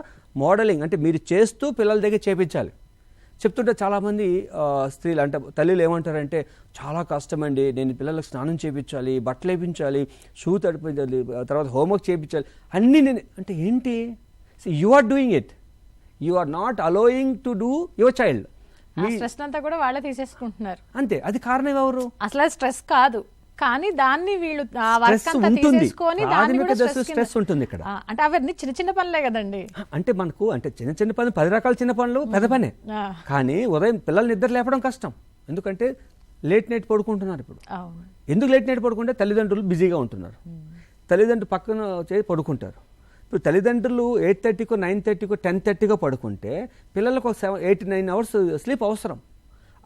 మోడలింగ్ అంటే మీరు చేస్తూ పిల్లల దగ్గర చేపించాలి. చెప్తుంటే చాలామంది స్త్రీలు అంటే తల్లిలు ఏమంటారంటే చాలా కష్టమండి, నేను పిల్లలకు స్నానం చేయించాలి, బట్టలు వేయించాలి, షూ తడిపించాలి, తర్వాత హోంవర్క్ చేయించాలి అన్నీ నేను అంటే ఏంటి? You are doing it, you are not allowing to do your child. Stress అంతా కూడా వాళ్ళే తీసేసుకుంటున్నారు. అంతే. అది కారణం ఎవరు? అసలు స్ట్రెస్ కాదు, కానీ దాన్ని వీళ్ళు తీసేసుకొని స్ట్రెస్ ఉంటుంది ఇక్కడ. అంటే అవన్నీ చిన్న చిన్న పనులే కదండి. అంటే మనకు అంటే చిన్న చిన్న పనులు 10 రకాల చిన్న పనులు పెద్ద పనే. కానీ ఉదయం పిల్లలు నిద్ర లేపడం కష్టం. ఎందుకంటే లేట్ నైట్ పడుకుంటున్నారు. ఇప్పుడు ఎందుకు లేట్ నైట్ పడుకుంటే తల్లిదండ్రులు బిజీగా ఉంటున్నారు. తల్లిదండ్రులు పక్కన చేసి పడుకుంటారు. ఇప్పుడు తల్లిదండ్రులు 8:30కో 9:30కో 10:30కో పడుకుంటే పిల్లలకు 8-9 అవర్స్ స్లీప్ అవసరం.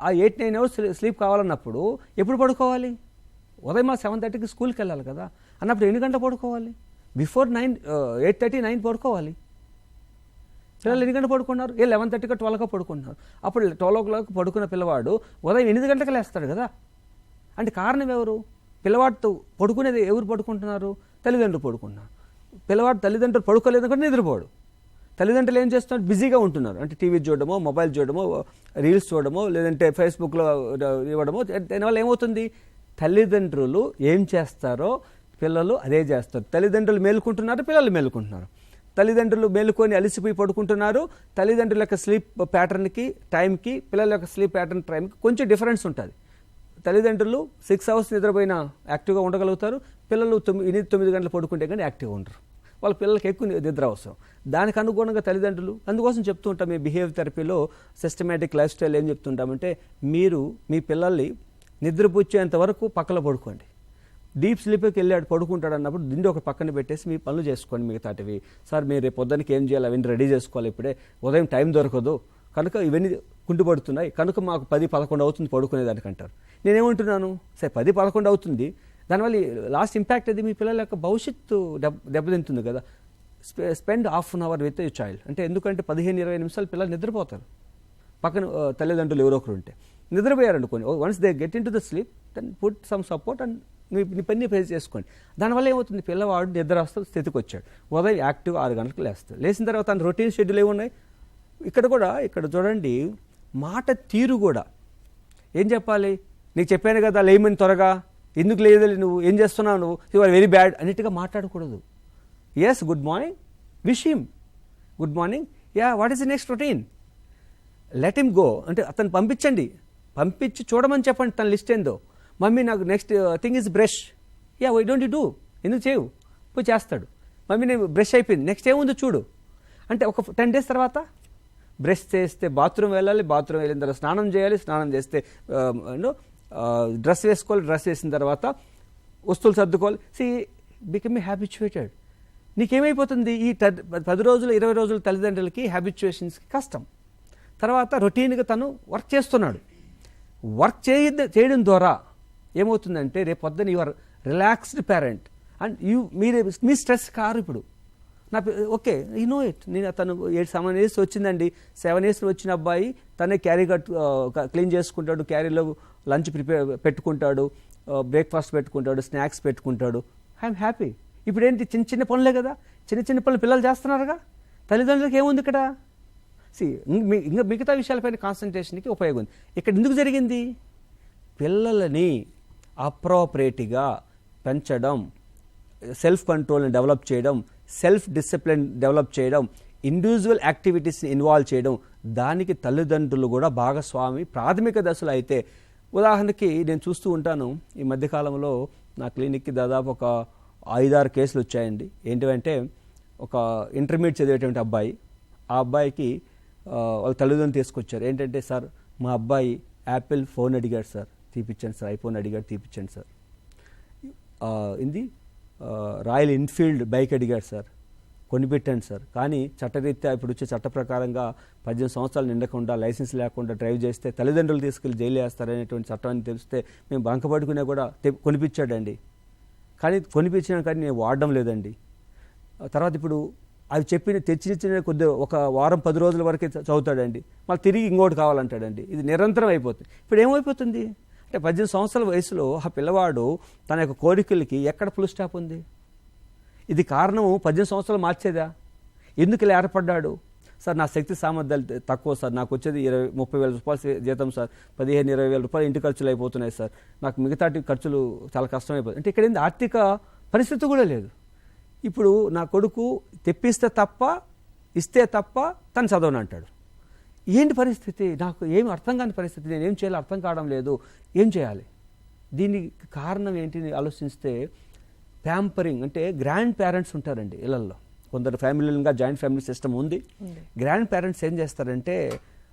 ఆ 8-9 అవర్స్ స్లీప్ కావాలన్నప్పుడు ఎప్పుడు పడుకోవాలి? ఉదయం 7:30కి స్కూల్కి వెళ్ళాలి కదా. అన్నప్పుడు ఎన్ని గంటలు పడుకోవాలి? బిఫోర్ 8:30-9 పడుకోవాలి. పిల్లలు ఎన్ని గంటలు పడుకున్నారు? 11:30కో 12కో పడుకుంటున్నారు. అప్పుడు 12 o'clock పడుకున్న పిల్లవాడు ఉదయం 8 గంటలకు లేస్తాడు కదా. అంటే కారణం ఎవరు? పిల్లవాడితో పడుకునేది ఎవరు పడుకుంటున్నారు? తల్లిదండ్రులు పడుకుంటున్నారు. పిల్లవాడు తల్లిదండ్రులు పడుకోలేదు కూడా నిద్రపోడు. తల్లిదండ్రులు ఏం చేస్తున్నారు? బిజీగా ఉంటున్నారు. అంటే టీవీ చూడడమో, మొబైల్ చూడడమో, రీల్స్ చూడడమో, లేదంటే ఫేస్బుక్లో ఇవ్వడమో. దానివల్ల ఏమవుతుంది? తల్లిదండ్రులు ఏం చేస్తారో పిల్లలు అదే చేస్తారు. తల్లిదండ్రులు మేలుకుంటున్నారు, పిల్లలు మేలుకుంటున్నారు. తల్లిదండ్రులు మేలుకొని అలిసిపోయి పడుకుంటున్నారు. తల్లిదండ్రుల యొక్క స్లీప్ ప్యాటర్న్కి టైంకి పిల్లల యొక్క స్లీప్ ప్యాటర్న్ టైంకి కొంచెం డిఫరెన్స్ ఉంటుంది. తల్లిదండ్రులు 6 hours నిద్రపోయినా యాక్టివ్గా ఉండగలుగుతారు. పిల్లలు 8-9 గంటలు పడుకుంటే కానీ యాక్టివ్గా ఉండరు. వాళ్ళ పిల్లలకి ఎక్కువ నిద్ర అవసరం. దానికి అనుగుణంగా తల్లిదండ్రులు అందుకోసం చెప్తూ ఉంటాం. మీ బిహేవియర్ థెరపీలో సిస్టమేటిక్ లైఫ్ స్టైల్ ఏం చెప్తుంటామంటే మీరు మీ పిల్లల్ని నిద్రపుచ్చేంత వరకు పక్కన పడుకోండి. డీప్ స్లీప్కి వెళ్ళాడు పడుకుంటాడు అన్నప్పుడు దిండి ఒక పక్కన పెట్టేసి మీ పనులు చేసుకోండి. మిగతాటివి సార్ మీరు రేపు పొద్దునకి ఏం చేయాలి అవన్నీ రెడీ చేసుకోవాలి. ఇప్పుడే ఉదయం టైం దొరకదు కనుక ఇవన్నీ కుంటుపడుతున్నాయి కనుక మాకు 10-11 అవుతుంది పడుకునేదానికంటారు. నేనేమంటున్నాను? సరే 10-11 అవుతుంది, దానివల్ల లాస్ట్ ఇంపాక్ట్ అది మీ పిల్లల యొక్క భవిష్యత్తు దెబ్బతింటుంది కదా. Spend ½ an hour with you child. అంటే ఎందుకంటే 15-20 నిమిషాలు పిల్లలు నిద్రపోతారు పక్కన తల్లిదండ్రులు ఎవరో ఒకరు ఉంటే. నిద్రపోయారనుకోండి, once they get into the sleep then put some support and మీ పని ఫేస్ చేసుకోండి. దానివల్ల ఏమవుతుంది? పిల్లవాడు నిద్రావస్థ స్థితికి వచ్చాడు. ఉదయం యాక్టివ్ 6 గంటలకు లేస్తాడు. లేచిన తర్వాత తన రొటీన్ షెడ్యూల్ ఏమున్నాయి? ఇక్కడ చూడండి, మాట తీరు కూడా ఏం చెప్పాలి? నీకు చెప్పాను కదా లేమని త్వరగా, ఎందుకు లేదు నువ్వు ఏం చేస్తున్నావు, నువ్వు యు ఆర్ వెరీ బ్యాడ్ అన్నిటిగా మాట్లాడకూడదు. Yes good morning, wish him good morning, yeah what is the next routine, let him go అంటే అతను పంపించండి, పంపించి చూడమని చెప్పండి తన లిస్ట్ ఏందో. మమ్మీ నాకు next thing is brush, yeah why don't you do, ఎందుకు చేయవు, పోయి చేస్తాడు. మమ్మీ నేను బ్రష్ అయిపోయింది, నెక్స్ట్ ఏముందో చూడు అంటే ఒక 10 days తర్వాత బ్రష్ చేస్తే బాత్రూమ్ వెళ్ళాలి, బాత్రూమ్ వెళ్ళిన తర్వాత స్నానం చేయాలి, స్నానం చేస్తే డ్రెస్ వేసుకోవాలి, డ్రెస్ వేసిన తర్వాత వస్తువులు సర్దుకోవాలి. Become habituated. నీకేమైపోతుంది? ఈ 10 రోజులు 20 రోజులు తల్లిదండ్రులకి హ్యాబిచ్యుయేషన్స్కి కష్టం. తర్వాత రొటీన్గా తను వర్క్ చేస్తున్నాడు. వర్క్ చేయడం ద్వారా ఏమవుతుందంటే రేపు పొద్దున your relaxed parent and me stress car. ఇప్పుడు ఓకే యూ నో ఇట్, నేను తను 7 years వచ్చిందండి, 7 years వచ్చిన అబ్బాయి తనే క్యారీ క్లీన్ చేసుకుంటాడు, క్యారీలో లంచ్ పెట్టుకుంటాడు, బ్రేక్ఫాస్ట్ పెట్టుకుంటాడు, స్నాక్స్ పెట్టుకుంటాడు, ఐఎమ్ హ్యాపీ. ఇప్పుడు ఏంటి? చిన్న చిన్న పనులే కదా, చిన్న చిన్న పనులు పిల్లలు చేస్తున్నారుగా. తల్లిదండ్రులకు ఏముంది ఇక్కడ? ఇంకా మిగతా విషయాలపైన కాన్సన్ట్రేషన్కి ఉపయోగం ఉంది. ఇక్కడ ఎందుకు జరిగింది? పిల్లలని అప్రోప్రియేట్గా పెంచడం, సెల్ఫ్ కంట్రోల్ని డెవలప్ చేయడం, సెల్ఫ్ డిసిప్లిన్ డెవలప్ చేయడం, ఇండివిజువల్ యాక్టివిటీస్ని ఇన్వాల్వ్ చేయడం, దానికి తల్లిదండ్రులు కూడా భాగస్వామి ప్రాథమిక దశలో. అయితే ఉదాహరణకి నేను చూస్తూ ఉంటాను, ఈ మధ్యకాలంలో నా క్లినిక్కి దాదాపు ఒక 5-6 కేసులు వచ్చాయండి. ఏంటంటే ఒక ఇంటర్మీడియట్ చదివేటువంటి అబ్బాయి, ఆ అబ్బాయికి వాళ్ళ తల్లిదండ్రులు తీసుకొచ్చారు. ఏంటంటే సార్ మా అబ్బాయి యాపిల్ ఫోన్ అడిగాడు సార్, తీపిచ్చాను సార్, ఐఫోన్ అడిగాడు తీపిచ్చాను సార్. ఇది రాయల్ ఎన్ఫీల్డ్ బైక్ అడిగాడు సార్, కొనిపెట్టాను సార్. కానీ చట్టరీత్యా ఇప్పుడు వచ్చే చట్ట ప్రకారంగా 18 సంవత్సరాలు నిండకుండా లైసెన్స్ లేకుండా డ్రైవ్ చేస్తే తల్లిదండ్రులు తీసుకెళ్ళి జైలు వేస్తారనేటువంటి చట్టం అని తెలిస్తే మేము బంకపడుకునే కూడా కొనిపించాడండి. కానీ కొనిపించిన కానీ నేను వాడడం లేదండి. తర్వాత ఇప్పుడు అవి తెచ్చిచ్చిన ఒక వారం 10 రోజుల వరకే చదువుతాడండి, మళ్ళీ తిరిగి ఇంకోటి కావాలంటాడండి. ఇది నిరంతరం అయిపోతుంది. ఇప్పుడు ఏమైపోతుంది అంటే 18 సంవత్సరాల వయసులో ఆ పిల్లవాడు తన యొక్క కోరికలకి ఎక్కడ ఫుల్ స్టాప్ ఉంది? ఇది కారణం 18 సంవత్సరాలు మార్చేదా? ఎందుకు ఇలా ఏర్పడ్డాడు? సార్ నా శక్తి సామర్థ్యాలు తక్కువ సార్, నాకు వచ్చేది 20-30 వేల రూపాయలు జీతం సార్, 15-20 వేల రూపాయలు ఇంటి ఖర్చులు అయిపోతున్నాయి సార్, నాకు మిగతాటి ఖర్చులు చాలా కష్టమైపోతుంది అంటే ఇక్కడ ఏంది ఆర్థిక పరిస్థితి కూడా లేదు. ఇప్పుడు నా కొడుకు తెప్పిస్తే తప్ప ఇస్తే తప్ప తను చదవను అంటాడు. ఏంటి పరిస్థితి? నాకు ఏమి అర్థం కాని పరిస్థితి, నేను ఏం చేయాలో అర్థం కావడం లేదు, ఏం చేయాలి? దీనికి కారణం ఏంటి ఆలోచిస్తే ప్యాంపరింగ్ అంటే గ్రాండ్ పేరెంట్స్ ఉంటారండి ఇళ్లలో. కొందరు ఫ్యామిలీలుగా జాయింట్ ఫ్యామిలీ సిస్టమ్ ఉంది. గ్రాండ్ పేరెంట్స్ ఏం చేస్తారంటే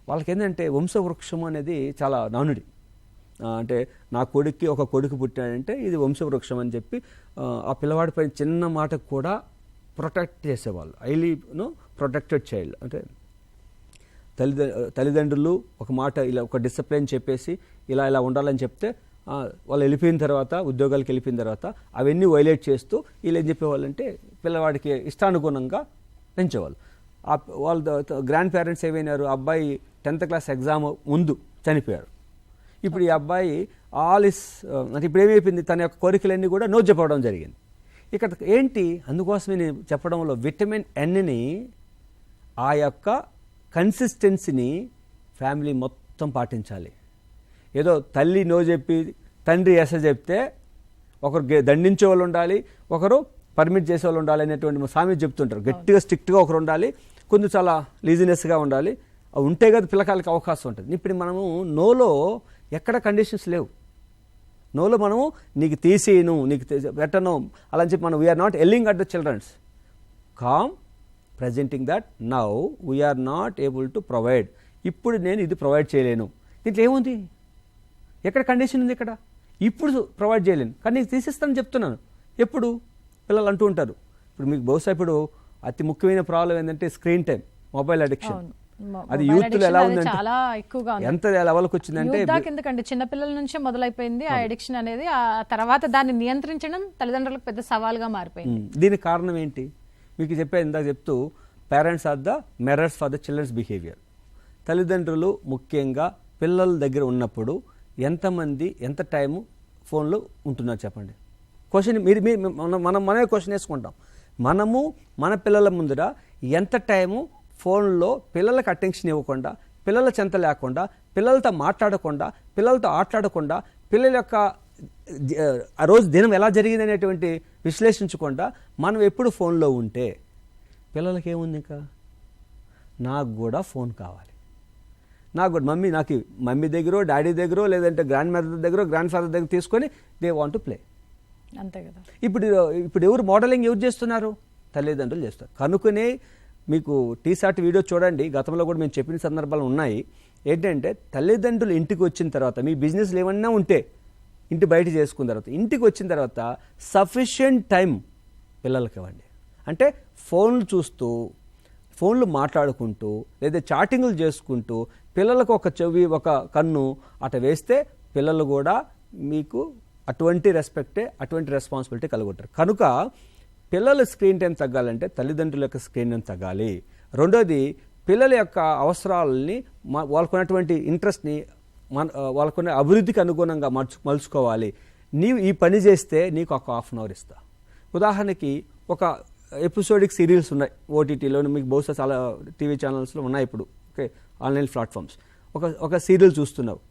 వాళ్ళకి ఏంటంటే వంశవృక్షం అనేది చాలా నానుడి. అంటే నా కొడుక్కి ఒక కొడుకు పుట్టాడంటే ఇది వంశవృక్షం అని చెప్పి ఆ పిల్లవాడిపై చిన్న మాటకు కూడా ప్రొటెక్ట్ చేసేవాళ్ళు. హైలీను ప్రొటెక్టెడ్ చైల్డ్ అంటే తల్లిదండ్రులు ఒక మాట ఇలా ఒక డిసిప్లిన్ చెప్పేసి ఇలా ఇలా ఉండాలని చెప్తే వాళ్ళు వెళ్ళిపోయిన తర్వాత ఉద్యోగాలకు వెళ్ళిపోయిన తర్వాత అవన్నీ వైలేట్ చేస్తూ వీళ్ళు ఏం చెప్పేవాళ్ళు అంటే పిల్లవాడికి ఇష్టానుగుణంగా పెంచేవాళ్ళు. వాళ్ళ గ్రాండ్ పేరెంట్స్ ఏమైనారు, అబ్బాయి 10th క్లాస్ ఎగ్జామ్ ముందు చనిపోయారు. ఇప్పుడు ఈ అబ్బాయి అంటే ఇప్పుడు ఏమైపోయింది, తన యొక్క కోరికలన్నీ కూడా నో చెప్పడం జరిగింది. ఇక్కడ ఏంటి అందుకోసమే నేను చెప్పడంలో విటమిన్ ఎన్ని ఆ యొక్క కన్సిస్టెన్సీని ఫ్యామిలీ మొత్తం పాటించాలి. ఏదో తల్లి నో చెప్పి తండ్రి ఎస్ చెప్తే ఒకరు దండించే వాళ్ళు ఉండాలి, ఒకరు పర్మిట్ చేసే వాళ్ళు ఉండాలి అనేటువంటి సామెత చెప్తుంటారు. గట్టిగా స్ట్రిక్ట్గా ఒకరు ఉండాలి, కొంచెం చాలా లీజినెస్గా ఉండాలి. ఉంటే కదా పిల్లకాయలకి అవకాశం ఉంటుంది. ఇప్పుడు మనము నోలో ఎక్కడ కండిషన్స్ లేవు. నోలో మనము నీకు తీసేయను, నీకు పెట్టను అలా అని చెప్పి మనం we are not yelling at the children's. Calm presenting that now we are not able to provide. ఇప్పుడు నేను ఇది ప్రొవైడ్ చేయలేను. దీంట్లో ఏముంది, ఎక్కడ కండిషన్ ఉంది? ఇక్కడ ఇప్పుడు ప్రొవైడ్ చేయలేను కానీ నీకు తీసేస్తానని చెప్తున్నాను. ఎప్పుడు పిల్లలు అంటూ ఉంటారు. ఇప్పుడు మీకు బహుశా ఇప్పుడు అతి ముఖ్యమైన ప్రాబ్లం ఏంటంటే స్క్రీన్ టైం, మొబైల్ అడిక్షన్. అది యూత్ లో ఎలా ఉందంటే ఎంత లెవెల్కి వచ్చిందంటే ఎందుకంటే చిన్నపిల్లల నుంచే మొదలైపోయింది ఆ అడిక్షన్ అనేది. ఆ తర్వాత దాన్ని నియంత్రించడం తల్లిదండ్రులకు పెద్ద సవాల్గా మారిపోయింది. దీనికి కారణం ఏంటి మీకు చెప్పేది ఇందాక చెప్తూ, parents are the mirrors for the children's behaviour. తల్లిదండ్రులు ముఖ్యంగా పిల్లల దగ్గర ఉన్నప్పుడు ఎంతమంది ఎంత టైము ఫోన్లో ఉంటున్నారు చెప్పండి. క్వశ్చన్ మనమే క్వశ్చన్ వేసుకుంటాం. మనము మన పిల్లల ముందర ఎంత టైము ఫోన్లో పిల్లలకు అటెన్షన్ ఇవ్వకుండా, పిల్లల చెంత లేకుండా, పిల్లలతో మాట్లాడకుండా, పిల్లలతో ఆటలాడకుండా, పిల్లల యొక్క ఆ రోజు దినం ఎలా జరిగింది అనేటువంటి విశ్లేషించకుండా మనం ఎప్పుడు ఫోన్లో ఉంటే పిల్లలకి ఏముంది, ఇంకా నాకు కూడా ఫోన్ కావాలి, నాకు కూడా మమ్మీ దగ్గర డాడీ దగ్గర లేదంటే గ్రాండ్ మదర్ దగ్గర గ్రాండ్ ఫాదర్ దగ్గర తీసుకొని దే వాంట్ టు ప్లే. అంతే కదా. ఇప్పుడు ఎవరు మోడలింగ్ యూజ్ చేస్తున్నారు? తల్లిదండ్రులు చేస్తారు. కనుకనే మీకు టీసాట్ వీడియో చూడండి, గతంలో కూడా మేము చెప్పిన సందర్భాలు ఉన్నాయి. ఏంటంటే తల్లిదండ్రులు ఇంటికి వచ్చిన తర్వాత మీ బిజినెస్లు ఏమన్నా ఉంటే ఇంటి బయట చేసుకున్న తర్వాత ఇంటికి వచ్చిన తర్వాత సఫిషియెంట్ టైం పిల్లలకి ఇవ్వండి. అంటే ఫోన్లు చూస్తూ ఫోన్లు మాట్లాడుకుంటూ లేదా చాటింగ్లు చేసుకుంటూ పిల్లలకు ఒక చెవి ఒక కన్ను అట వేస్తే పిల్లలు కూడా మీకు అటువంటి రెస్పెక్టే అటువంటి రెస్పాన్సిబిలిటీ కలుగుతారు. కనుక పిల్లల స్క్రీన్ టైం తగ్గాలంటే తల్లిదండ్రుల యొక్క స్క్రీన్ టైం తగ్గాలి. రెండోది పిల్లల యొక్క అవసరాలని వాళ్ళకున్నటువంటి ఇంట్రెస్ట్ని వాళ్ళకున్న అభివృద్ధికి అనుగుణంగా మలుచుకోవాలి. నీవు ఈ పని చేస్తే నీకు ఒక ½ అన్ అవర్ ఇస్తా. ఉదాహరణకి ఒక ఎపిసోడిక్ సీరియల్స్ ఉన్నాయి ఓటీటీలో, మీకు బహుశా చాలా టీవీ ఛానల్స్లో ఉన్నాయి ఇప్పుడు, ఓకే, ఆన్లైన్ ప్లాట్ఫామ్స్. ఒక సీరియల్ చూస్తున్నావు,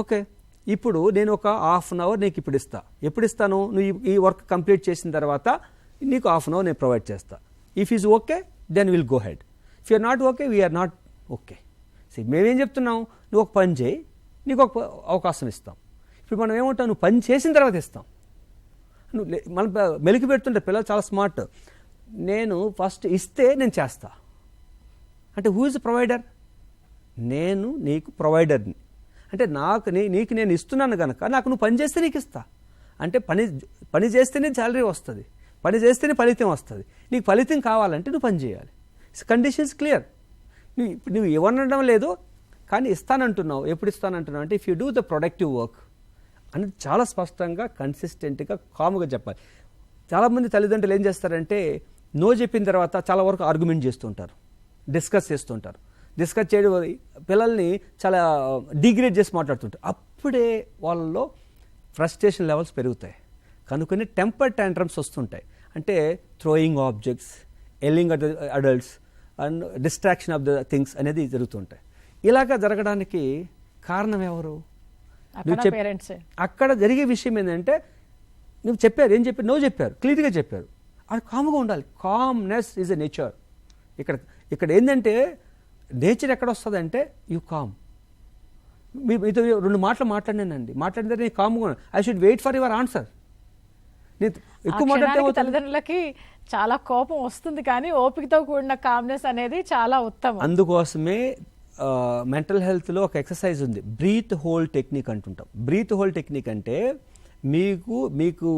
ఓకే, ఇప్పుడు నేను ఒక ½ అన్ అవర్ నీకు ఇప్పుడు ఇస్తా. ఎప్పుడు ఇస్తాను? నువ్వు ఈ వర్క్ కంప్లీట్ చేసిన తర్వాత నీకు ½ అన్ అవర్ నేను ప్రొవైడ్ చేస్తా. If is okay then will go head. If you are not okay we are not okay. మేమేం చెప్తున్నాం, నువ్వు ఒక పని చేయి, నీకు ఒక అవకాశం ఇస్తాం. ఇప్పుడు మనం ఏమంటాం, నువ్వు పని చేసిన తర్వాత ఇస్తాం. మనం మెలికి పెడుతుంటే పిల్లలు చాలా స్మార్ట్. నేను ఫస్ట్ ఇస్తే నేను చేస్తా అంటే హూ ఇస్ ప్రొవైడర్? నేను నీకు ప్రొవైడర్ని. అంటే నీకు నేను ఇస్తున్నాను కనుక నాకు నువ్వు పని చేస్తే నీకు ఇస్తా. అంటే పని చేస్తేనే శాలరీ వస్తుంది, పని చేస్తేనే ఫలితం వస్తుంది. నీకు ఫలితం కావాలంటే నువ్వు పని చేయాలి. Conditions clear. నువ్వు ఇవ్వనడం లేదు కానీ ఇస్తానంటున్నావు. ఎప్పుడు ఇస్తానంటున్నావు అంటే if you do the productive work అనేది చాలా స్పష్టంగా కన్సిస్టెంట్గా కామ్గా చెప్పాలి. చాలామంది తల్లిదండ్రులు ఏం చేస్తారంటే నో చెప్పిన తర్వాత చాలా వరకు ఆర్గ్యుమెంట్ చేస్తుంటారు, డిస్కస్ చేస్తుంటారు. డిస్కస్ చేయడం పిల్లల్ని చాలా డిగ్రేడ్ చేసి మాట్లాడుతుంటారు. అప్పుడే వాళ్ళలో ఫ్రస్ట్రేషన్ లెవెల్స్ పెరుగుతాయి. కనుకొని టెంపర్ ట్యాంట్రమ్స్ వస్తుంటాయి. అంటే throwing objects, ఎల్లింగ్ at the adults and distraction of the things అనేది జరుగుతుంటాయి. ఇలాగా జరగడానికి కారణం ఎవరు? అక్కడ జరిగే విషయం ఏంటంటే నువ్వు చెప్పారు, ఏం చెప్పారు? నో చెప్పారు, క్లియర్గా చెప్పారు. అది కామ్గా ఉండాలి. Calmness is a nature. ఇక్కడ ఏంటంటే నేచర్ ఎక్కడ వస్తుంది అంటే యూ కామ్. మీతో 2 మాటలు మాట్లాడినానండి, మాట్లాడిన తర్వాత నేను కామ్గా ఉన్నాను. I should wait for your answer. నేను ఎక్కువ మాట్లాడితే తల్లిదండ్రులకి చాలా కోపం వస్తుంది, కానీ ఓపికతో కూడిన కామ్నెస్ అనేది చాలా ఉత్తమం. అందుకోసమే మెంటల్ హెల్త్లో ఒక ఎక్సర్సైజ్ ఉంది, బ్రీత్ హోల్డ్ టెక్నిక్ అంటుంటాం. బ్రీత్ హోల్డ్ టెక్నిక్ అంటే మీకు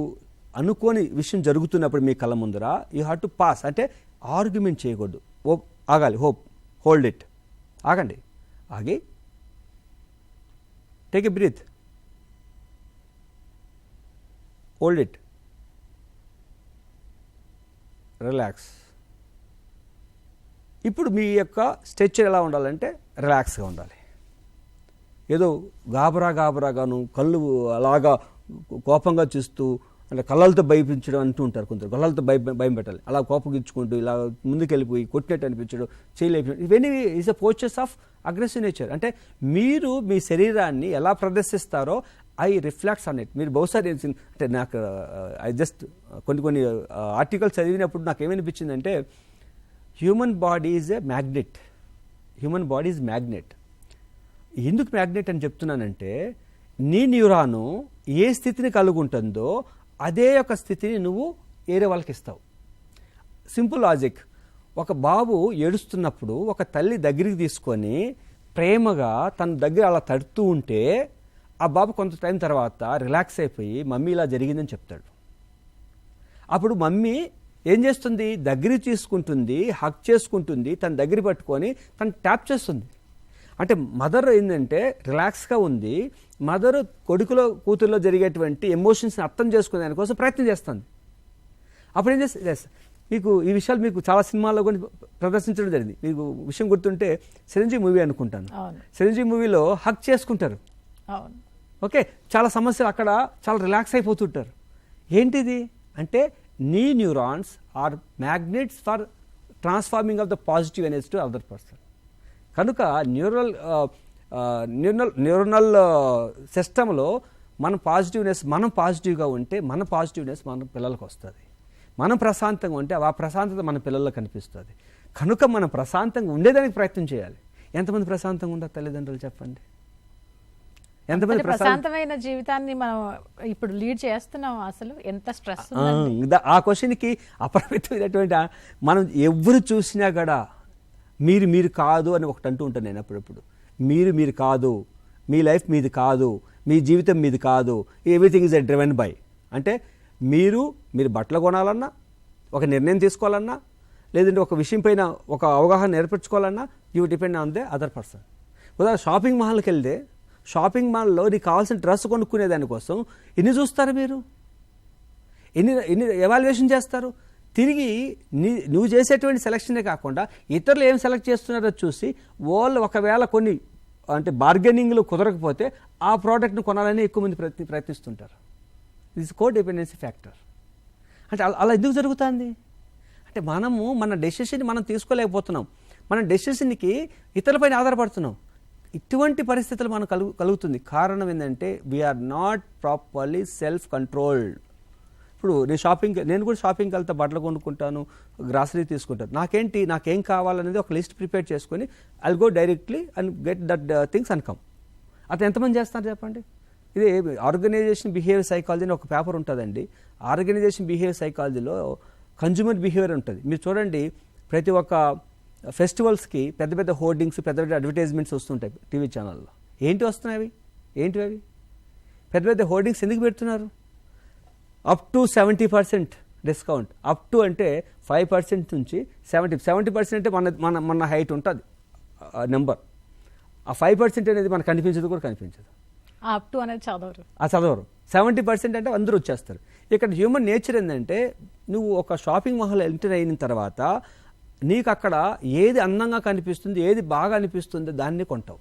అనుకోని విషయం జరుగుతున్నప్పుడు మీ కళ్ళ ముందర యూ హ్యావ్ టు పాస్. అంటే ఆర్గ్యుమెంట్ చేయకూడదు, ఆగాలి. హోల్డ్ ఇట్, ఆగండి, ఆగి take a breath, hold it, relax. ఇప్పుడు మీ యొక్క స్ట్రెచర్ ఎలా ఉండాలంటే రిలాక్స్గా ఉండాలి. ఏదో గాబరాగాను కళ్ళు అలాగా కోపంగా చూస్తూ అంటే కళ్ళతో భయపించడం అంటూ ఉంటారు కొందరు. కళ్ళతో భయం పెట్టాలి, అలా కోపగించుకుంటూ ఇలా ముందుకెళ్ళిపోయి కొట్టినట్టు అనిపించడం, చేయలేపించడం, ఇవన్నీ is a postures of aggressive nature. అంటే మీరు మీ శరీరాన్ని ఎలా ప్రదర్శిస్తారో ఐ రిఫ్లెక్ట్స్ ఆన్ ఇట్. మీరు బహుశా అంటే నాకు ఐ జస్ట్ కొన్ని ఆర్టికల్స్ చదివినప్పుడు నాకు ఏమనిపించిందంటే human body is a magnet. Human body is magnet. ఎందుకు మ్యాగ్నెట్ అని చెప్తున్నానంటే నీ న్యూరాను ఏ స్థితిని కలిగి ఉంటుందో అదే యొక్క స్థితిని నువ్వు వేరే వాళ్ళకి ఇస్తావు. Simple logic. ఒక బాబు ఏడుస్తున్నప్పుడు ఒక తల్లి దగ్గరికి తీసుకొని ప్రేమగా తన దగ్గర అలా తడుతూ ఉంటే ఆ బాబు కొంత టైం తర్వాత రిలాక్స్ అయిపోయి మమ్మీ ఇలా జరిగిందని చెప్తాడు. అప్పుడు మమ్మీ ఏం చేస్తుంది? దగ్గరికి తీసుకుంటుంది, హక్ చేసుకుంటుంది, తన దగ్గర పట్టుకొని తను ట్యాప్ చేస్తుంది. అంటే మదర్ ఏంటంటే రిలాక్స్గా ఉంది. మదర్ కొడుకులో కూతురులో జరిగేటువంటి ఎమోషన్స్ని అర్థం చేసుకునే దానికోసం ప్రయత్నం చేస్తుంది. అప్పుడు ఏం చేస్తుంది? మీకు ఈ విషయాలు మీకు చాలా సినిమాల్లో కూడా ప్రదర్శించడం జరిగింది. మీకు విషయం గుర్తుంటే చిరంజీవి మూవీ అనుకుంటాను. చిరంజీవి మూవీలో హక్ చేసుకుంటారు. ఓకే, చాలా సమస్యలు అక్కడ చాలా రిలాక్స్ అయిపోతుంటారు. ఏంటిది అంటే నీ neurons are magnets for transforming of the positive energy to other person. కనుక న్యూరనల్ సిస్టంలో మనం పాజిటివ్గా ఉంటే మన పాజిటివ్నెస్ మన పిల్లలకు వస్తుంది. మనం ప్రశాంతంగా ఉంటే ఆ ప్రశాంతత మన పిల్లల్లో కనిపిస్తుంది. కనుక మనం ప్రశాంతంగా ఉండేదానికి ప్రయత్నం చేయాలి. ఎంతమంది ప్రశాంతంగా ఉండదు తల్లిదండ్రులు చెప్పండి? ఎంతమంది ప్రశాంతమైన జీవితాన్ని మనం ఇప్పుడు లీడ్ చేస్తున్నాం? అసలు ఎంత స్ట్రెస్. ఆ క్వశ్చన్కి అపరిమితమైనటువంటి మనం ఎవరు చూసినా కూడా మీరు కాదు అని ఒకటి అంటూ ఉంటాను నేను అప్పుడప్పుడు. మీరు కాదు, మీ లైఫ్ మీది కాదు, మీ జీవితం మీది కాదు, everything is a driven by. అంటే మీరు బట్టలు కొనాలన్నా, ఒక నిర్ణయం తీసుకోవాలన్నా, లేదంటే ఒక విషయం పైన ఒక అవగాహన ఏర్పరచుకోవాలన్నా you depend on the other person. ఉదాహరణ షాపింగ్ మాల్కి వెళ్తే షాపింగ్ మాల్లో నీకు కావాల్సిన డ్రెస్ కొనుక్కునే దానికోసం ఎన్ని చూస్తారు మీరు? ఎన్ని ఎవాల్యుయేషన్ చేస్తారు? తిరిగి నువ్వు చేసేటువంటి సెలక్షనే కాకుండా ఇతరులు ఏం సెలెక్ట్ చేస్తున్నారో చూసి వాళ్ళు ఒకవేళ కొన్ని అంటే బార్గెనింగ్లు కుదరకపోతే ఆ ప్రోడక్ట్ను కొనాలని ఎక్కువ మంది ప్రయత్నిస్తుంటారు. This codependency factor. అంటే అలా ఎందుకు జరుగుతుంది అంటే మనము మన డెసిషన్ మనం తీసుకోలేకపోతున్నాం. మన డెసిషన్కి ఇతరులపైన ఆధారపడుతున్నాం. ఇటువంటి పరిస్థితులు మనకు కలుగుతుంది. కారణం ఏంటంటే we are not properly self controlled. ఇప్పుడు నేను కూడా షాపింగ్కి వెళ్తే బట్టలు కొనుక్కుంటాను, గ్రాసరీ తీసుకుంటాను. నాకేం కావాలనేది ఒక లిస్ట్ ప్రిపేర్ చేసుకొని I'll go directly and get that things and come. అట్లా ఎంతమంది చేస్తారు చెప్పండి? ఇది ఆర్గనైజేషన్ బిహేవియర్ సైకాలజీ అని ఒక పేపర్ ఉంటుందండి. ఆర్గనైజేషన్ బిహేవియర్ సైకాలజీలో కన్జ్యూమర్ బిహేవియర్ ఉంటుంది. మీరు చూడండి, ప్రతి ఒక్క ఫెస్టివల్స్కి పెద్ద పెద్ద హోర్డింగ్స్, పెద్ద పెద్ద అడ్వర్టైజ్మెంట్స్ వస్తుంటాయి టీవీ ఛానల్లో. ఏంటి వస్తున్నాయి? ఏంటివి అవి? పెద్ద పెద్ద హోర్డింగ్స్ ఎందుకు పెడుతున్నారు? Up to 70% discount. Up to అంటే 5% నుంచి 70% అంటే మన హైట్ ఉంటుంది నెంబర్. ఆ 5% అనేది మనకు కనిపించదు కూడా కనిపించదు. అప్ టు అనేది చదవరు. ఆ చదవరు. 70% అంటే అందరూ వచ్చేస్తారు. ఇక్కడ హ్యూమన్ నేచర్ ఏంటంటే నువ్వు ఒక షాపింగ్ మాల్ ఎంటర్ అయిన తర్వాత నీకు అక్కడ ఏది అందంగా కనిపిస్తుంది, ఏది బాగా అనిపిస్తుందో దాన్ని కొంటావు.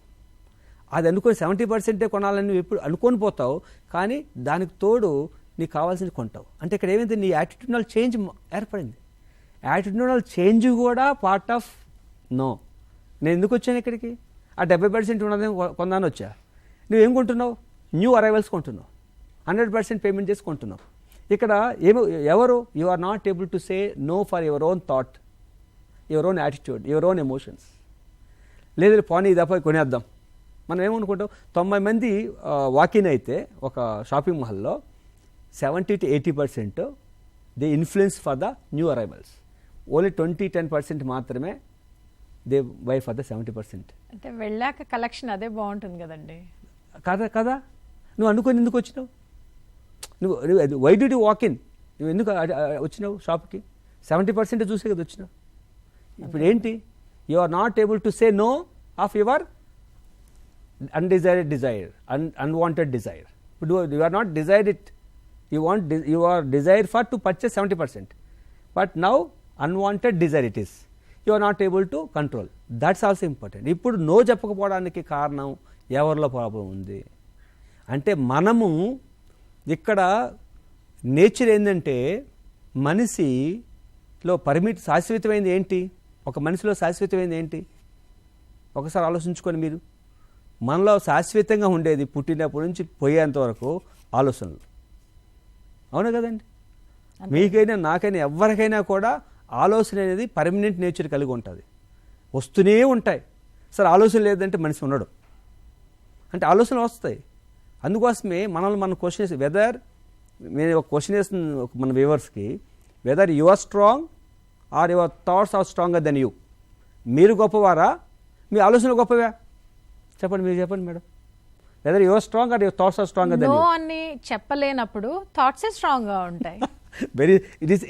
అది అనుకుని 70% కొనాలని నువ్వు ఎప్పుడు అనుకొని పోతావు, కానీ దానికి తోడు నీకు కావాల్సింది కొంటావు. అంటే ఇక్కడ ఏమైంది, నీ యాటిట్యూడల్ చేంజ్ ఏర్పడింది. యాటిట్యూడల్ చేంజ్ కూడా పార్ట్ ఆఫ్ నో. నేను ఎందుకు వచ్చాను ఇక్కడికి? ఆ 70% ఉన్నది కొందాని వచ్చా. నువ్వేం కొంటున్నావు? న్యూ అరైవల్స్ కొంటున్నావు, 100% పేమెంట్ చేసి కొంటున్నావు. ఇక్కడ ఎవరు you are not able to say no for your own thought, your own attitude, your own emotions. లేదు పోనీ ఇదపై కొనేద్దాం. మనం ఏమనుకుంటాం, 90 మంది వాకిన్ అయితే ఒక షాపింగ్ మాల్లో 70 to 80% they influence for the new arrivals. Only 20-10% మాత్రమే దే బై ఫర్ ద 70%. అంటే వెళ్ళాక కలెక్షన్ అదే బాగుంటుంది కదండి. కదా నువ్వు అనుకొని ఎందుకు వచ్చినావు? నువ్వు why do you walk in? నువ్వు ఎందుకు వచ్చినావు షాప్కి? 70% చూసే కదా వచ్చినావు. ఇప్పుడు ఏంటి, you are not able to say no of your undesired desire, unwanted desire. You are not desired it. You are desired for to purchase 70%, but now unwanted desire it is. You are not able to control. That's also important. ఇప్పుడు no చెప్పకపోవడానికి కారణం ఎవరిలో problem ఉంది అంటే మనము ఇక్కడ nature ఏంటంటే మనిషిలో శాశ్వతమైనది ఏంటి? ఒక మనిషిలో శాశ్వతమైనది ఏంటి? ఒకసారి ఆలోచించుకొని మీరు. మనలో శాశ్వతంగా ఉండేది పుట్టినప్పటి నుంచి పోయేంత వరకు ఆలోచనలు. అవును కదండి? మీకైనా నాకైనా ఎవరికైనా కూడా ఆలోచన అనేది పర్మనెంట్ నేచర్ కలిగి ఉంటుంది, వస్తూనే ఉంటాయి. సరే ఆలోచన లేదంటే మనిషి ఉండడు. అంటే ఆలోచనలు వస్తాయి. అందుకోసమే మనల్ని మన క్వశ్చన్ వెదర్, నేను ఒక క్వశ్చన్ వేస్తుంది మన వ్యూవర్స్కి, whether you are strong or your thoughts are stronger than you. మీరు గొప్పవారా, మీ ఆలోచనలు గొప్పవా? చెప్పండి, మీరు చెప్పండి madam. Whether you're strong or your thoughts are stronger than you. No అని చెప్పలేనప్పుడు థాట్సే స్ట్రాంగ్ గా ఉంటాయి. It is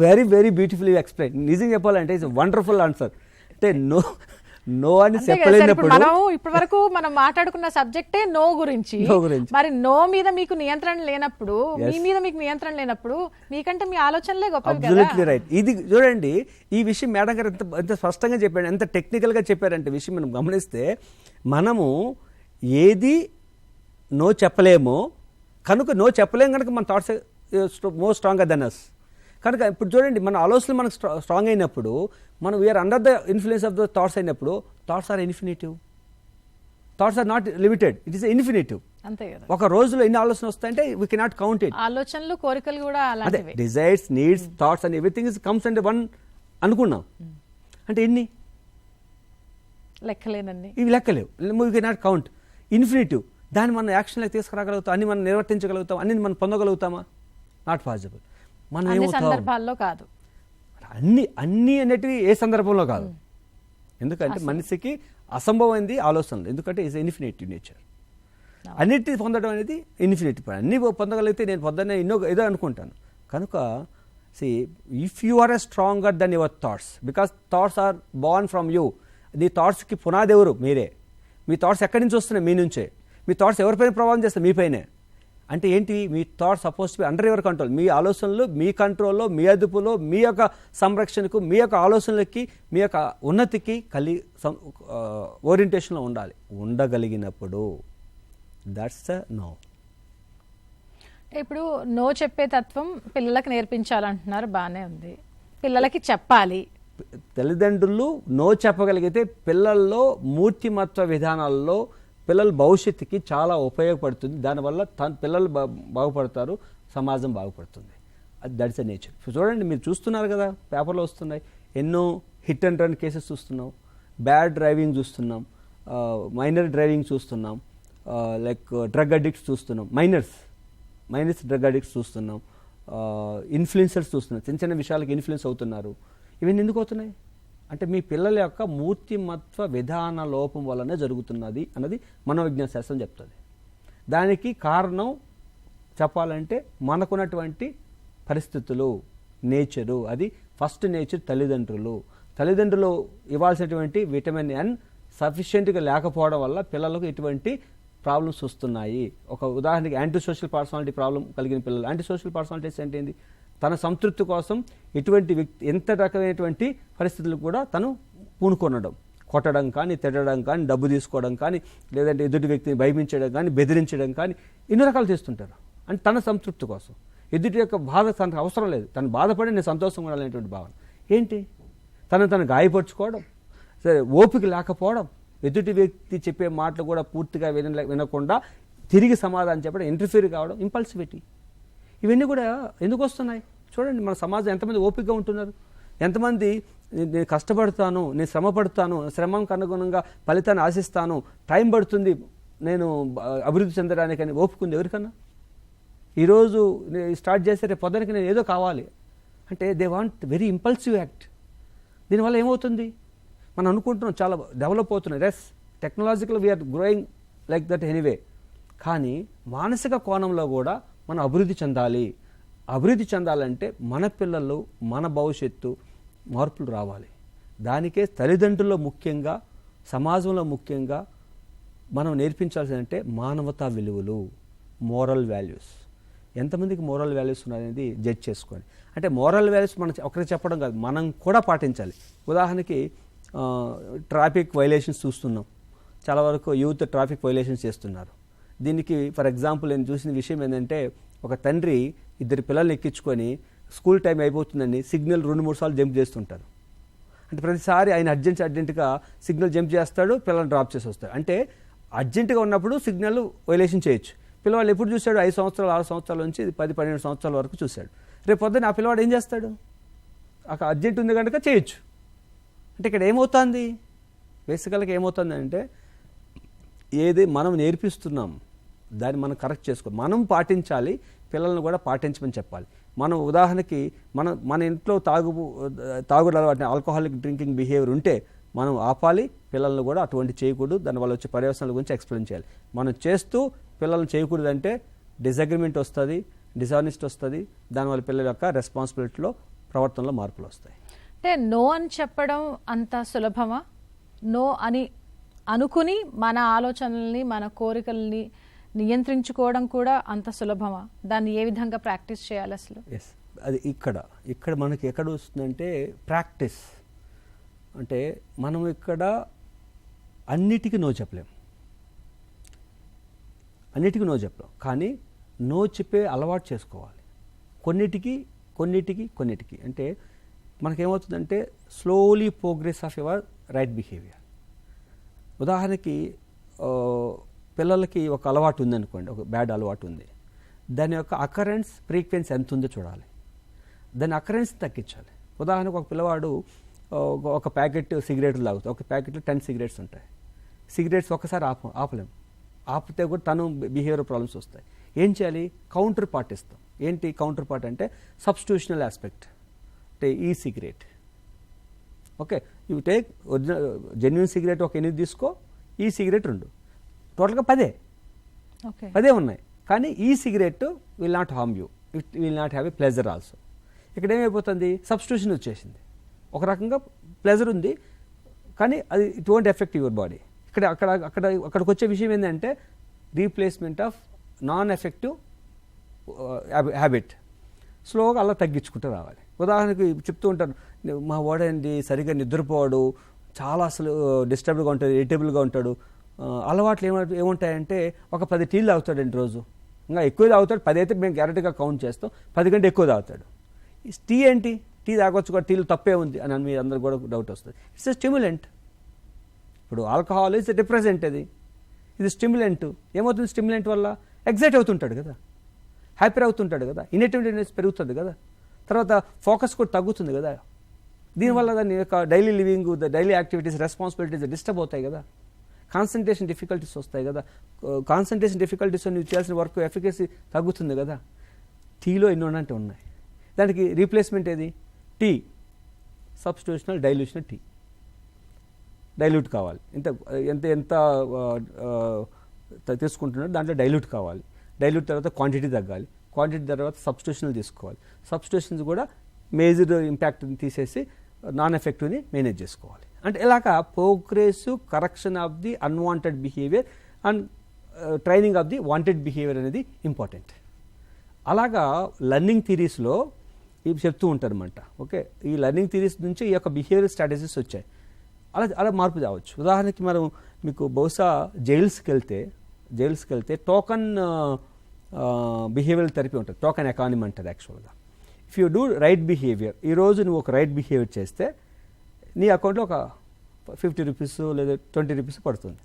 very very beautifully explain. నిజంగా చెప్పాలంటే ఇట్స్ వండర్ఫుల్ ఆన్సర్. అంటే నో అని చెప్పలేనప్పుడు మనం ఇప్పటి వరకు మనం మాట్లాడుకున్న సబ్జెక్టే నో గురించి. మరి నో మీద మీకు నియంత్రణ లేనప్పుడు, మీ మీద మీకు నియంత్రణ లేనప్పుడు మీకంటే మీ ఆలోచనలే గొప్ప. Absolutely right. ఇది చూడండి, ఈ విషయం మేడం గారు ఎంత స్పష్టంగా చెప్పారు, ఎంత టెక్నికల్ గా చెప్పారంటే విషయం మనం గమనిస్తే, మనము ఏది నో చెప్పలేమో కనుక నో చెప్పలేము కనుక మన thoughts more stronger than us. కనుక ఇప్పుడు చూడండి, మన ఆలోచనలు మనకు స్ట్రాంగ్ అయినప్పుడు, మనం we are under the influence of the thoughts అయినప్పుడు, thoughts are infinitive. Thoughts are not limited, it is infinitive. అంతే కదా. ఒక రోజులో ఎన్ని ఆలోచనలు వస్తాయంటే వీ కెనాట్ కౌంట్ ఇట్. ఆలోచనలు, కోరికలు కూడా అలాంటివే. Desires, needs, thoughts and everything is comes and one అనుకున్నాం. అంటే ఎన్ని? లెక్కలేనండి. ఇవి లెక్కలేవు. We cannot count. ఇన్ఫినిటివ్. దాన్ని మనం యాక్షన్లోకి తీసుకురాగలుగుతాం, అన్ని మనం నిర్వర్తించగలుగుతాం, అన్ని మనం పొందగలుగుతామా? Not possible. మనం సందర్భాల్లో కాదు. అన్ని అనేటివి ఏ సందర్భంలో కాదు. ఎందుకంటే మనిషికి అసంభవమైంది ఆలోచనలు. ఎందుకంటే ఇట్స్ ఇన్ఫినిటివ్ నేచర్. అన్నిటిని పొందడం అనేది ఇన్ఫినిటివ్. అన్ని పొందగలిగితే నేను పొద్దున్నే ఏదో అనుకుంటాను. కనుక if you are a stronger then your thoughts, because thoughts are born from you. నీ థాట్స్కి పునాది ఎవరు? మీరే. మీ థాట్స్ ఎక్కడి నుంచి వస్తున్నాయి? మీ నుంచే. మీ థాట్స్ ఎవరిపైన ప్రభావం చేస్తాయి? మీపైనే. అంటే ఏంటి? మీ thoughts suppose to be under your control. మీ ఆలోచనలు మీ కంట్రోల్లో, మీ అదుపులో, మీ యొక్క సంరక్షణకు, మీ యొక్క ఆలోచనలకి, మీ యొక్క ఉన్నతికి ఓరియంటేషన్లో ఉండాలి. ఉండగలిగినప్పుడు దట్స్ ద నో. ఇప్పుడు నో చెప్పే తత్వం పిల్లలకు నేర్పించాలంటున్నారు, బాగానే ఉంది. పిల్లలకి చెప్పాలి. తల్లిదండ్రులు నో చెప్పగలిగితే పిల్లల్లో మూర్తిమత్వ విధానాల్లో పిల్లల భవిష్యత్తుకి చాలా ఉపయోగపడుతుంది. దానివల్ల పిల్లలు బాగుపడతారు, సమాజం బాగుపడుతుంది. That's a nature. చూడండి, మీరు చూస్తున్నారు కదా, పేపర్లో వస్తున్నాయి ఎన్నో హిట్ అండ్ రన్ కేసెస్ చూస్తున్నాం, బ్యాడ్ డ్రైవింగ్ చూస్తున్నాం, మైనర్ డ్రైవింగ్ చూస్తున్నాం, లైక్ డ్రగ్ అడిక్ట్స్ చూస్తున్నాం, మైనర్స్ డ్రగ్ అడిక్ట్స్ చూస్తున్నాం, ఇన్ఫ్లుయెన్సర్స్ చూస్తున్నాం, చిన్న చిన్న విషయాలకు ఇన్ఫ్లుయెన్స్ అవుతున్నారు. ఇవన్నీ ఎందుకు అవుతున్నాయి అంటే మీ పిల్లల యొక్క మూర్తిమత్వ విధాన లోపం వల్లనే జరుగుతున్నది అన్నది మనోవిజ్ఞాన శాస్త్రం చెప్తుంది. దానికి కారణం చెప్పాలంటే మనకున్నటువంటి పరిస్థితులు, నేచరు. అది ఫస్ట్ నేచర్ తల్లిదండ్రులు ఇవ్వాల్సినటువంటి విటమిన్ ఎన్ సఫిషియెంట్గా లేకపోవడం వల్ల పిల్లలకు ఇటువంటి ప్రాబ్లమ్స్ వస్తున్నాయి. ఒక ఉదాహరణకి యాంటీ సోషల్ పర్సనాలిటీ ప్రాబ్లం కలిగిన పిల్లలు. యాంటీ సోషల్ పర్సనాలిటీస్ అంటే ఏంటి? తన సంతృప్తి కోసం ఎటువంటి ఎంత రకమైనటువంటి పరిస్థితులు కూడా తను పూనుకొనడం, కొట్టడం కానీ, తిట్టడం కానీ, డబ్బు తీసుకోవడం కానీ, లేదంటే ఎదుటి వ్యక్తిని భయమించడం కానీ, బెదిరించడం కానీ, ఎన్నో రకాలు చేస్తుంటారు. అంటే తన సంతృప్తి కోసం. ఎదుటి యొక్క బాధ తనకు అవసరం లేదు, తను బాధపడి నేను సంతోషంగా ఉండాలనేటువంటి భావన. ఏంటి? తను గాయపరుచుకోవడం, సరే ఓపిక లేకపోవడం, ఎదుటి వ్యక్తి చెప్పే మాటలు కూడా పూర్తిగా వినకుండా తిరిగి సమాధానం చెప్పడం, ఇంటర్ఫీర్ కావడం, ఇంపల్సివిటీ. ఇవన్నీ కూడా ఎందుకు వస్తున్నాయి? చూడండి, మన సమాజం ఎంతమంది ఓపికగా ఉంటున్నారు, ఎంతమంది నేను కష్టపడతాను, నేను శ్రమ పడతాను, శ్రమకు అనుగుణంగా ఫలితాన్ని ఆశిస్తాను, టైం పడుతుంది నేను అభివృద్ధి చెందడానికి అని ఓపుకుంది ఎవరికన్నా? ఈరోజు స్టార్ట్ చేస్తే రేపు పొద్దునకి నేను ఏదో కావాలి అంటే they want very impulsive act. దీనివల్ల ఏమవుతుంది? మనం అనుకుంటున్నాం చాలా డెవలప్ అవుతున్నాయి. Yes, technological we are growing like that anyway. కానీ మానసిక కోణంలో కూడా మనం అభివృద్ధి చెందాలి. అభివృద్ధి చెందాలంటే మన పిల్లలు, మన భవిష్యత్తు మార్పులు రావాలి. దానికే తల్లిదండ్రుల్లో ముఖ్యంగా, సమాజంలో ముఖ్యంగా మనం నేర్పించాల్సిందంటే మానవతా విలువలు, మోరల్ వాల్యూస్. ఎంతమందికి మోరల్ వాల్యూస్ ఉన్నాయనేది జడ్జ్ చేసుకోండి. అంటే మోరల్ వాల్యూస్ మనం ఒకరికి చెప్పడం కాదు, మనం కూడా పాటించాలి. ఉదాహరణకి ట్రాఫిక్ వైలేషన్స్ చూస్తున్నాం. చాలా వరకు యూత్ ట్రాఫిక్ వైలేషన్స్ చేస్తున్నారు. దీనికి ఫర్ ఎగ్జాంపుల్ నేను చూసిన విషయం ఏంటంటే, ఒక తండ్రి ఇద్దరు పిల్లల్ని ఎక్కించుకొని స్కూల్ టైం అయిపోతుందని సిగ్నల్ 2-3 సార్లు జంప్ చేస్తుంటారు. అంటే ప్రతిసారి ఆయన అర్జెంటుగా సిగ్నల్ జంప్ చేస్తాడు, పిల్లల్ని డ్రాప్ చేసి వస్తాడు. అంటే అర్జెంటుగా ఉన్నప్పుడు సిగ్నల్ వైలేషన్ చేయొచ్చు. పిల్లవాళ్ళు ఎప్పుడు చూశాడు? 5 సంవత్సరాలు 6 సంవత్సరాల నుంచి 10-12 సంవత్సరాల వరకు చూశాడు. రేపు పొద్దున్న ఆ పిల్లవాడు ఏం చేస్తాడు? అక్కడ అర్జెంట్ ఉంది కనుక చేయొచ్చు. అంటే ఇక్కడ ఏమవుతుంది? బేసికల్గా ఏమవుతుంది అంటే, ఏది మనం నేర్పిస్తున్నాం దాన్ని మనం కరెక్ట్ చేసుకోవాలి, మనం పాటించాలి, పిల్లల్ని కూడా పాటించమని చెప్పాలి. మనం ఉదాహరణకి మన ఇంట్లో తాగుడు అలవాటు, ఆల్కహాలిక్ డ్రింకింగ్ బిహేవియర్ ఉంటే మనం ఆపాలి, పిల్లల్ని కూడా అటువంటి చేయకూడదు. దానివల్ల వచ్చే పర్యవసనాల గురించి ఎక్స్ప్లెయిన్ చేయాలి. మనం చేస్తూ పిల్లల్ని చేయకూడదు అంటే డిసగ్రిమెంట్ వస్తుంది, డిసానెస్ట్ వస్తుంది. దానివల్ల పిల్లల యొక్క రెస్పాన్సిబిలిటీలో, ప్రవర్తనలో మార్పులు వస్తాయి. అంటే నో అని చెప్పడం అంత సులభమా? నో అని అనుకుని మన ఆలోచనల్ని, మన కోరికల్ని నియంత్రించుకోవడం కూడా అంత సులభమా? దాన్ని ఏ విధంగా ప్రాక్టీస్ చేయాలి అసలు? ఎస్, అది ఇక్కడ మనకి ఎక్కడ వస్తుందంటే ప్రాక్టీస్. అంటే మనం ఇక్కడ అన్నిటికీ నో చెప్పలేం, కానీ నో చెప్పే అలవాటు చేసుకోవాలి. కొన్నిటికి అంటే మనకేమవుతుందంటే slowly progress of your right behaviour. ఉదాహరణకి పిల్లలకి ఒక అలవాటు ఉందనుకోండి, ఒక బ్యాడ్ అలవాటు ఉంది. దాని యొక్క అకరెన్స్ ఫ్రీక్వెన్సీ ఎంత ఉందో చూడాలి, దాని అకరెన్స్ తగ్గించాలి. ఉదాహరణకు ఒక పిల్లవాడు ఒక ప్యాకెట్ సిగరెట్లు తాగుతాడు, ఒక ప్యాకెట్లో 10 సిగరెట్స్ ఉంటాయి. సిగరెట్స్ ఒకసారి ఆపలేం, ఆపితే కూడా తను బిహేవియర్ ప్రాబ్లమ్స్ వస్తాయి. ఏం చేయాలి? కౌంటర్ పార్ట్ ఇస్తాం. ఏంటి కౌంటర్ పార్ట్ అంటే? Substitutional aspect. అంటే ఈ cigarette, okay, you take original genuine cigarette ఒక 8 తీసుకో, ఈ సిగరెట్ 2, టోటల్గా 10 ఉన్నాయి. కానీ ఈ cigarette will not harm you, it will not have a pleasure also. ఇక్కడ ఏమైపోతుంది? సబ్స్టిట్యూషన్ వచ్చేసింది. ఒక రకంగా ప్లెజర్ ఉంది కానీ అది it won't effect your body. అక్కడికి వచ్చే విషయం ఏంటంటే replacement of non effective habit. స్లోగా అలా తగ్గించుకుంటూ రావాలి. ఉదాహరణకి చెప్తూ ఉంటాను, మా వాడండి సరిగ్గా నిద్రపోవాడు, చాలా అసలు డిస్టర్బ్డ్గా ఉంటాడు, ఇరిటబుల్గా ఉంటాడు. అలవాట్లు ఏముంటాయంటే ఒక 10 టీలు తాగుతాడండి రోజు, ఇంకా ఎక్కువ తాగుతాడు. 10 అయితే మేము గ్యారెంటీగా కౌంట్ చేస్తాం, 10 కంటే ఎక్కువ తాగుతాడు. టీ ఏంటి? టీ తాగొచ్చు కూడా, టీలు తప్పే ఉంది అని మీ అందరు కూడా డౌట్ వస్తుంది. It's a stimulant. ఇప్పుడు ఆల్కహాల్ ఇస్ డిప్రెసెంట్, ఇది స్టిమ్యులెంట్. ఏమవుతుంది స్టిమ్యులెంట్ వల్ల? ఎగ్జైట్ అవుతుంటాడు కదా, హ్యాపీ అవుతుంటాడు కదా, ఇన్ఎటివ్నెస్ పెరుగుతుంది కదా, తర్వాత ఫోకస్ కూడా తగ్గుతుంది కదా. దీనివల్ల దాని యొక్క daily living, daily activities, responsibilities disturb అవుతాయి కదా, కాన్సన్ట్రేషన్ డిఫికల్టీస్ వస్తాయి కదా. కాన్సన్ట్రేషన్ డిఫికల్టీస్ నువ్వు చేయాల్సిన వర్క్ ఎఫికసీ తగ్గుతుంది కదా. టీలో ఎన్నో ఉన్నాయి. దానికి రీప్లేస్మెంట్ ఏది? Tea, substitutional dilutional tea. Dilute కావాలి, ఎంత తీసుకుంటున్నాడు దాంట్లో డైల్యూట్ కావాలి. డైల్యూట్ తర్వాత క్వాంటిటీ తగ్గాలి, క్వాంటిటీ తర్వాత సబ్స్టిట్యూషన్లు తీసుకోవాలి. సబ్స్టిట్యూషన్స్ కూడా మేజర్ ఇంపాక్ట్ని తీసేసి నాన్ ఎఫెక్టివ్ని మేనేజ్ చేసుకోవాలి. అంటే ఇలాగా progressive correction of the unwanted behaviour and training of the wanted behaviour అనేది ఇంపార్టెంట్. అలాగా లెర్నింగ్ థిరీస్లో ఇవి చెప్తూ ఉంటారన్నమాట. ఓకే, ఈ లెర్నింగ్ థిరీస్ నుంచి ఈ యొక్క బిహేవియర్ స్ట్రాటజీస్ వచ్చాయి. అలా మార్పు రావచ్చు. ఉదాహరణకి మనం మీకు బహుశా జైల్స్కి వెళ్తే టోకన్ బిహేవియర్ థెరపీ ఉంటుంది, టోకన్ ఎకానమీ అంటారు యాక్చువల్గా. If you do right behaviour, ఈరోజు నువ్వు ఒక రైట్ బిహేవియర్ చేస్తే నీ అకౌంట్లో ఒక 50 రూపీస్ లేదా 20 రూపీస్ పడుతుంది.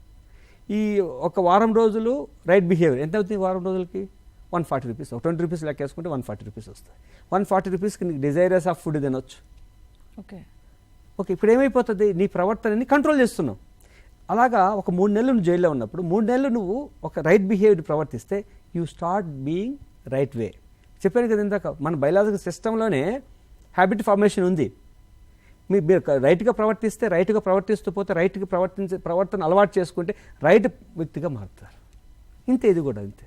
ఈ ఒక వారం రోజులు రైట్ బిహేవియర్ ఎంత అవుతుంది? వారం రోజులకి 140 రూపీస్. 20 రూపీస్ లెక్కేసుకుంటే 140 రూపీస్ వస్తాయి. 140 రూపీస్కి నీకు డిజైరస్ ఆఫ్ ఫుడ్ తినొచ్చు. ఓకే, ఇప్పుడు ఏమైపోతుంది? నీ ప్రవర్తనని కంట్రోల్ చేస్తున్నావు. అలాగా ఒక 3 నెలలు నువ్వు జైల్లో ఉన్నప్పుడు 3 నెలలు నువ్వు ఒక రైట్ బిహేవియర్ ప్రవర్తిస్తే you start being right way. చెప్పాను కదా ఇందాక, మన బయలాజికల్ సిస్టంలోనే హ్యాబిట్ ఫార్మేషన్ ఉంది. మీరు రైట్గా ప్రవర్తిస్తే, రైట్గా ప్రవర్తిస్తూ పోతే, రైట్గా ప్రవర్తన అలవాటు చేసుకుంటే రైట్ వ్యక్తిగా మారుతారు. ఇంతే, ఇది కూడా అంతే.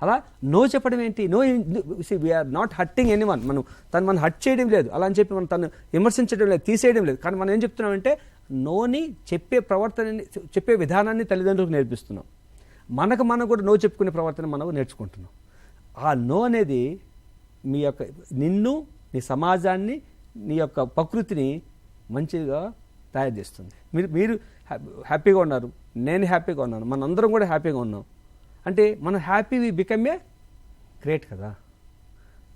అలా నో చెప్పడం ఏంటి? No, we are not hurting anyone. మనం హర్ట్ చేయడం లేదు, అలా అని చెప్పి మనం తను విమర్శించడం లేదు, తీసేయడం లేదు. కానీ మనం ఏం చెప్తున్నామంటే నోని చెప్పే విధానాన్ని తల్లిదండ్రులకు నేర్పిస్తున్నాం. మనం కూడా నో చెప్పుకునే ప్రవర్తన మనం నేర్చుకుంటున్నాం. ఆ నో అనేది మీ యొక్క నిన్ను, నీ సమాజాన్ని, నీ యొక్క ప్రకృతిని మంచిగా తయారు చేస్తుంది. మీరు హ్యాపీగా ఉన్నారు, నేను హ్యాపీగా ఉన్నాను, మనందరం కూడా హ్యాపీగా ఉన్నాం అంటే మనం happy we become a great కదా.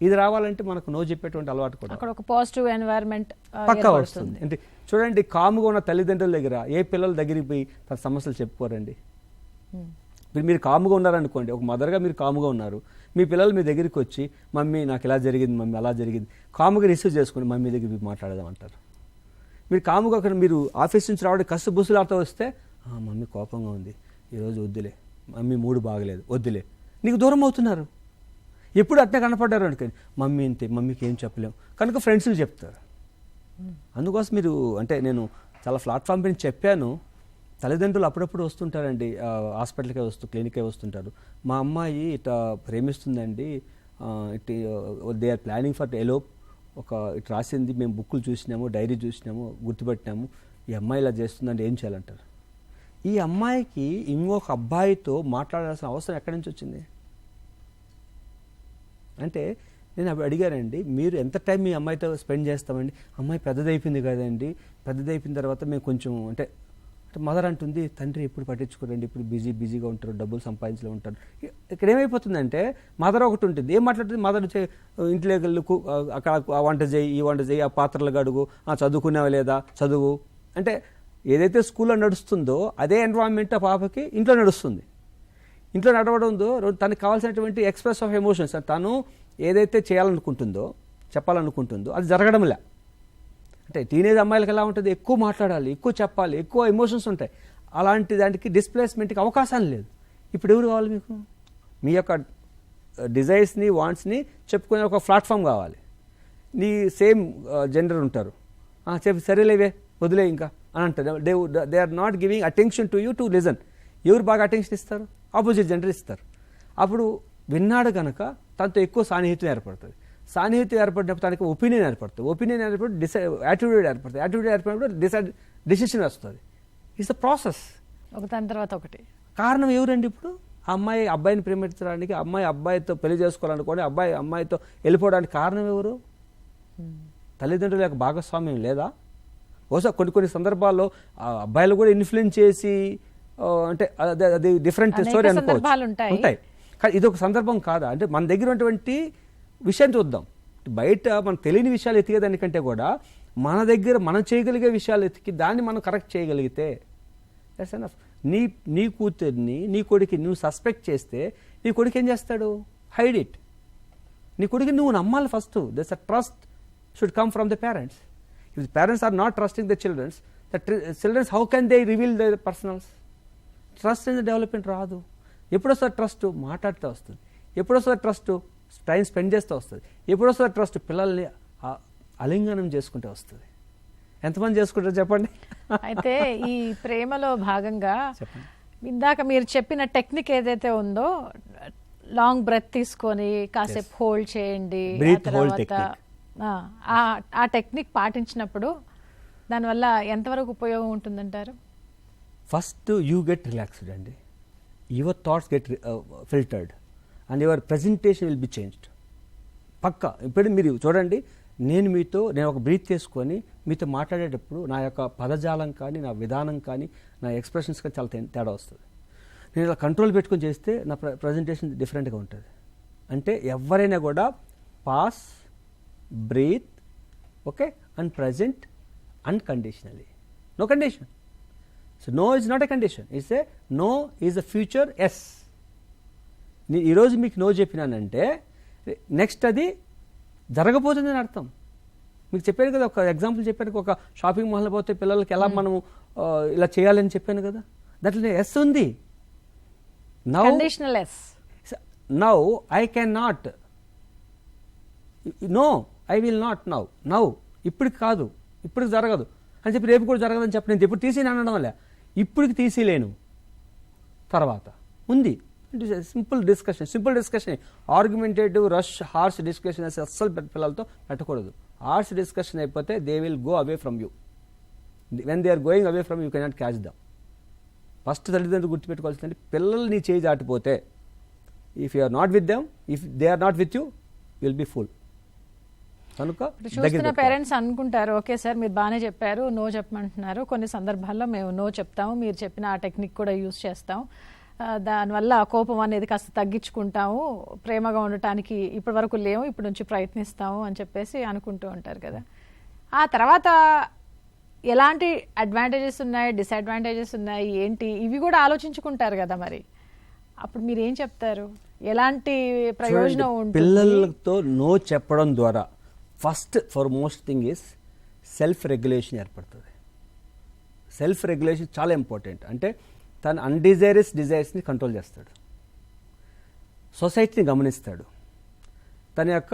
ఇది రావాలంటే మనకు నో చెప్పేటువంటి అలవాటు కూడా అక్కడ ఒక పాజిటివ్ ఎన్వైరన్మెంట్ పక్కా వస్తుంది. అంటే చూడండి, కాముగా ఉన్న తల్లిదండ్రుల దగ్గర ఏ పిల్లల దగ్గరికి పోయి తన సమస్యలు చెప్పుకోరండి. మీరు కాముగా ఉన్నారనుకోండి, ఒక మదర్గా మీరు కాముగా ఉన్నారు, మీ పిల్లలు మీ దగ్గరికి వచ్చి మమ్మీ నాకు ఇలా జరిగింది, మమ్మీ అలా జరిగింది, కాముగా రిసీవ్ చేసుకుని మమ్మీ దగ్గర మాట్లాడదాం అంటారు. మీరు కాముగా అక్కడ మీరు ఆఫీస్ నుంచి రావడం కష్ట బుసులాతో వస్తే మమ్మీ కోపంగా ఉంది, ఈరోజు వద్దులే, మమ్మీ మూడు బాగలేదు, వద్దులే, నీకు దూరం అవుతున్నారు. ఎప్పుడు అట్నే కనపడ్డారు అనుకోండి, మమ్మీ ఇంతే, మమ్మీకి ఏం చెప్పలేము కనుక ఫ్రెండ్స్లు చెప్తారు. అందుకోసం మీరు అంటే నేను చాలా ప్లాట్ఫామ్ పైన చెప్పాను, తల్లిదండ్రులు అప్పుడప్పుడు వస్తుంటారండి, హాస్పిటల్కే క్లినికే వస్తుంటారు. మా అమ్మాయి ఇట్లా ప్రేమిస్తుందండి, they are planning for elope, ఇటు రాసింది, మేము బుక్కులు చూసినాము, డైరీ చూసినాము, గుర్తుపెట్టినాము, ఈ అమ్మాయి ఇలా చేస్తుందండి, ఏం చేయాలంటారు. ఈ అమ్మాయికి ఇంకొక అబ్బాయితో మాట్లాడాల్సిన అవసరం ఎక్కడి నుంచి వచ్చింది అంటే, నేను అప్పుడు అడిగానండి, మీరు ఎంత టైం మీ అమ్మాయితో స్పెండ్ చేస్తామండి? అమ్మాయి పెద్దదైపోయింది కదండి, పెద్దదైపోయిన తర్వాత మేము కొంచెం అంటే మదర్ అంటుంది, తండ్రి ఎప్పుడు పట్టించుకోరండి, ఇప్పుడు బిజీగా ఉంటారు, డబ్బులు సంపాదించలే ఉంటారు. ఇక్కడ ఏమైపోతుందంటే మదర్ ఒకటి ఉంటుంది, ఏం మాట్లాడుతుంది మదర్, ఇంట్లో అక్కడ ఆ వంట చేయి, ఈ వంట చేయి, ఆ పాత్రలు గడుగు, చదువుకునేవా లేదా, చదువు అంటే ఏదైతే స్కూల్లో నడుస్తుందో అదే ఎన్విరాన్మెంట్ ఆ పాపకి ఇంట్లో నడుస్తుంది. ఇంట్లో నడవడంతో తనకు కావాల్సినటువంటి ఎక్స్ప్రెస్ ఆఫ్ ఎమోషన్స్, తను ఏదైతే చేయాలనుకుంటుందో, చెప్పాలనుకుంటుందో అది జరగడంలే. అంటే టీనేజ్ అమ్మాయిలకి ఎలా ఉంటుంది, ఎక్కువ మాట్లాడాలి, ఎక్కువ చెప్పాలి, ఎక్కువ ఎమోషన్స్ ఉంటాయి. అలాంటి దానికి డిస్ప్లేస్మెంట్కి అవకాశం లేదు. ఇప్పుడు ఎవరు కావాలి మీకు? మీ యొక్క డిజైర్స్ని, వాంట్స్ని చెప్పుకునే ఒక ప్లాట్ఫామ్ కావాలి. నీ సేమ్ జెండర్ ఉంటారు, చెప్పి సరేలేవే వదిలే ఇంకా అని అంటారు. They are not giving attention to you to listen. ఎవరు బాగా అటెన్షన్ ఇస్తారు? ఆపోజిట్ జెండర్ ఇస్తారు. అప్పుడు విన్నాడు కనుక తనతో ఎక్కువ సాన్నిహిత్యం ఏర్పడుతుంది. సాన్నిహిత్యం ఏర్పడినప్పుడు తనకి ఒపీనియన్ ఏర్పడుతుంది. ఒపీనియన్ ఏర్పడి యాటిట్యూడ్ ఏర్పడుతుంది. యాటిట్యూడ్ ఏర్పడినప్పుడు డిసిషన్ వస్తుంది. ఇట్స్ అ ప్రాసెస్, ఒకదాని తర్వాత ఒకటి. కారణం ఎవరండి? ఇప్పుడు అమ్మాయి అబ్బాయిని ప్రేమించడానికి, అమ్మాయి అబ్బాయితో పెళ్లి చేసుకోవాలనుకోండి, అబ్బాయి అమ్మాయితో వెళ్ళిపోవడానికి కారణం ఎవరు? తల్లిదండ్రుల యొక్క భాగస్వామ్యం లేదా? బహుశా కొన్ని సందర్భాల్లో అబ్బాయిలు కూడా ఇన్ఫ్లుయెన్స్ చేసి అంటే అది డిఫరెంట్ స్టోరీ అనుకోవచ్చు, ఉంటాయి. కానీ ఇది ఒక సందర్భం కాదా? అంటే మన దగ్గర ఉన్నటువంటి విషయం చూద్దాం. బయట మనం తెలియని విషయాలు ఎతికేదానికంటే కూడా మన దగ్గర మనం చేయగలిగే విషయాలు ఎతికి దాన్ని మనం కరెక్ట్ చేయగలిగితే దట్స్ ఎనఫ్. నీ కూతుర్ని, నీ కొడుకు నువ్వు సస్పెక్ట్ చేస్తే నీ కొడుకు ఏం చేస్తాడు? Hide it. నీ కొడుకుని నువ్వు నమ్మాలి first. That's a trust should come from the parents. If the parents are not trusting the children, how can they reveal their personals? Trust in the development రాదు. ఎప్పుడు వస్తుంది ట్రస్ట్? మాట్లాడితే వస్తుంది. ఎప్పుడు వస్తుంది ట్రస్ట్? టైం స్పెండ్ చేస్తే వస్తుంది. ఎప్పుడు వస్తుంది ట్రస్ట్? పిల్లల్ని అలింగనం చేసుకుంటే వస్తుంది. ఎంతమంది చేసుకుంటారు చెప్పండి? అయితే ఈ ప్రేమలో భాగంగా ఇందాక మీరు చెప్పిన టెక్నిక్ ఏదైతే ఉందో, లాంగ్ బ్రెత్ తీసుకొని కాసేపు హోల్డ్ చేయండి, ఆ Breath hold తర్వాత technique. ఆ టెక్నిక్ పాటించినప్పుడు దానివల్ల ఎంతవరకు ఉపయోగం ఉంటుందంటారు? ఫస్ట్ యూ గెట్ రిలాక్స్డ్ అండి, your thoughts get filtered and your presentation will be changed. పక్కా ఇప్పుడు మీరు చూడండి, నేను ఒక బ్రీత్ చేసుకొని మీతో మాట్లాడేటప్పుడు నా యొక్క పదజాలం కానీ, నా విధానం కానీ, నా ఎక్స్ప్రెషన్స్ కానీ చాలా తేడా వస్తుంది. నేను ఇలా కంట్రోల్ పెట్టుకొని చేస్తే నా ప్రజెంటేషన్ డిఫరెంట్గా ఉంటుంది. అంటే ఎవరైనా కూడా pass, breath, okay, and present unconditionally, no condition. So no is not a condition, it's a no is a future yes. ఈరోజు మీకు నో చెప్పినానంటే నెక్స్ట్ అది జరగబోతుందని అర్థం. మీకు చెప్పాను కదా, ఒక ఎగ్జాంపుల్ చెప్పాను, ఒక షాపింగ్ మాల్లో పోతే పిల్లలకి ఎలా మనము ఇలా చేయాలని చెప్పాను కదా, దాంట్లో ఎస్ ఉంది. Now conditional yes. Now I can not, no I will not now ఇప్పటికి కాదు, ఇప్పటికి జరగదు అని చెప్పి రేపు కూడా జరగదని చెప్పి నేను ఎప్పుడు తీసేయను అనడం వల్ల ఇప్పటికి తీసేయలేను, తర్వాత ఉంది. Simple discussion, argumentative, harsh discussion అస్సలు పిల్లలతో పెట్టకూడదు. హార్ష్ డిస్కషన్ అయిపోతే they will go away from you. When they are going away from you cannot catch them. First తల్లిదండ్రులు గుర్తుపెట్టుకోవాల్సిందంటే పిల్లలు నీ చేయి దాటిపోతే, if you are not with them, if they are not with you, will be full. కనుక చూస్తున్న parents అనుకుంటారు, okay sir మీరు బాగానే చెప్పారు, నో చెప్పమంటున్నారు, కొన్ని సందర్భాల్లో మేము నో చెప్తాము, మీరు చెప్పిన ఆ టెక్నిక్ కూడా యూజ్ చేస్తాం, దానివల్ల కోపం అనేది కాస్త తగ్గించుకుంటాము, ప్రేమగా ఉండటానికి ఇప్పటి వరకు లేవు, ఇప్పటి నుంచి ప్రయత్నిస్తాము అని చెప్పేసి అనుకుంటూ ఉంటారు కదా. ఆ తర్వాత ఎలాంటి అడ్వాంటేజెస్ ఉన్నాయి, డిసడ్వాంటేజెస్ ఉన్నాయి, ఏంటి ఇవి కూడా ఆలోచించుకుంటారు కదా. మరి అప్పుడు మీరు ఏం చెప్తారు, ఎలాంటి ప్రయోజనం ఉంటుంది? పిల్లలతో నో చెప్పడం ద్వారా first for most thing is self regulation ఏర్పడుతుంది. సెల్ఫ్ రెగ్యులేషన్ చాలా ఇంపార్టెంట్. అంటే తన అన్డిజైరస్ డిజైర్స్ని కంట్రోల్ చేస్తాడు, సొసైటీని గమనిస్తాడు, తన యొక్క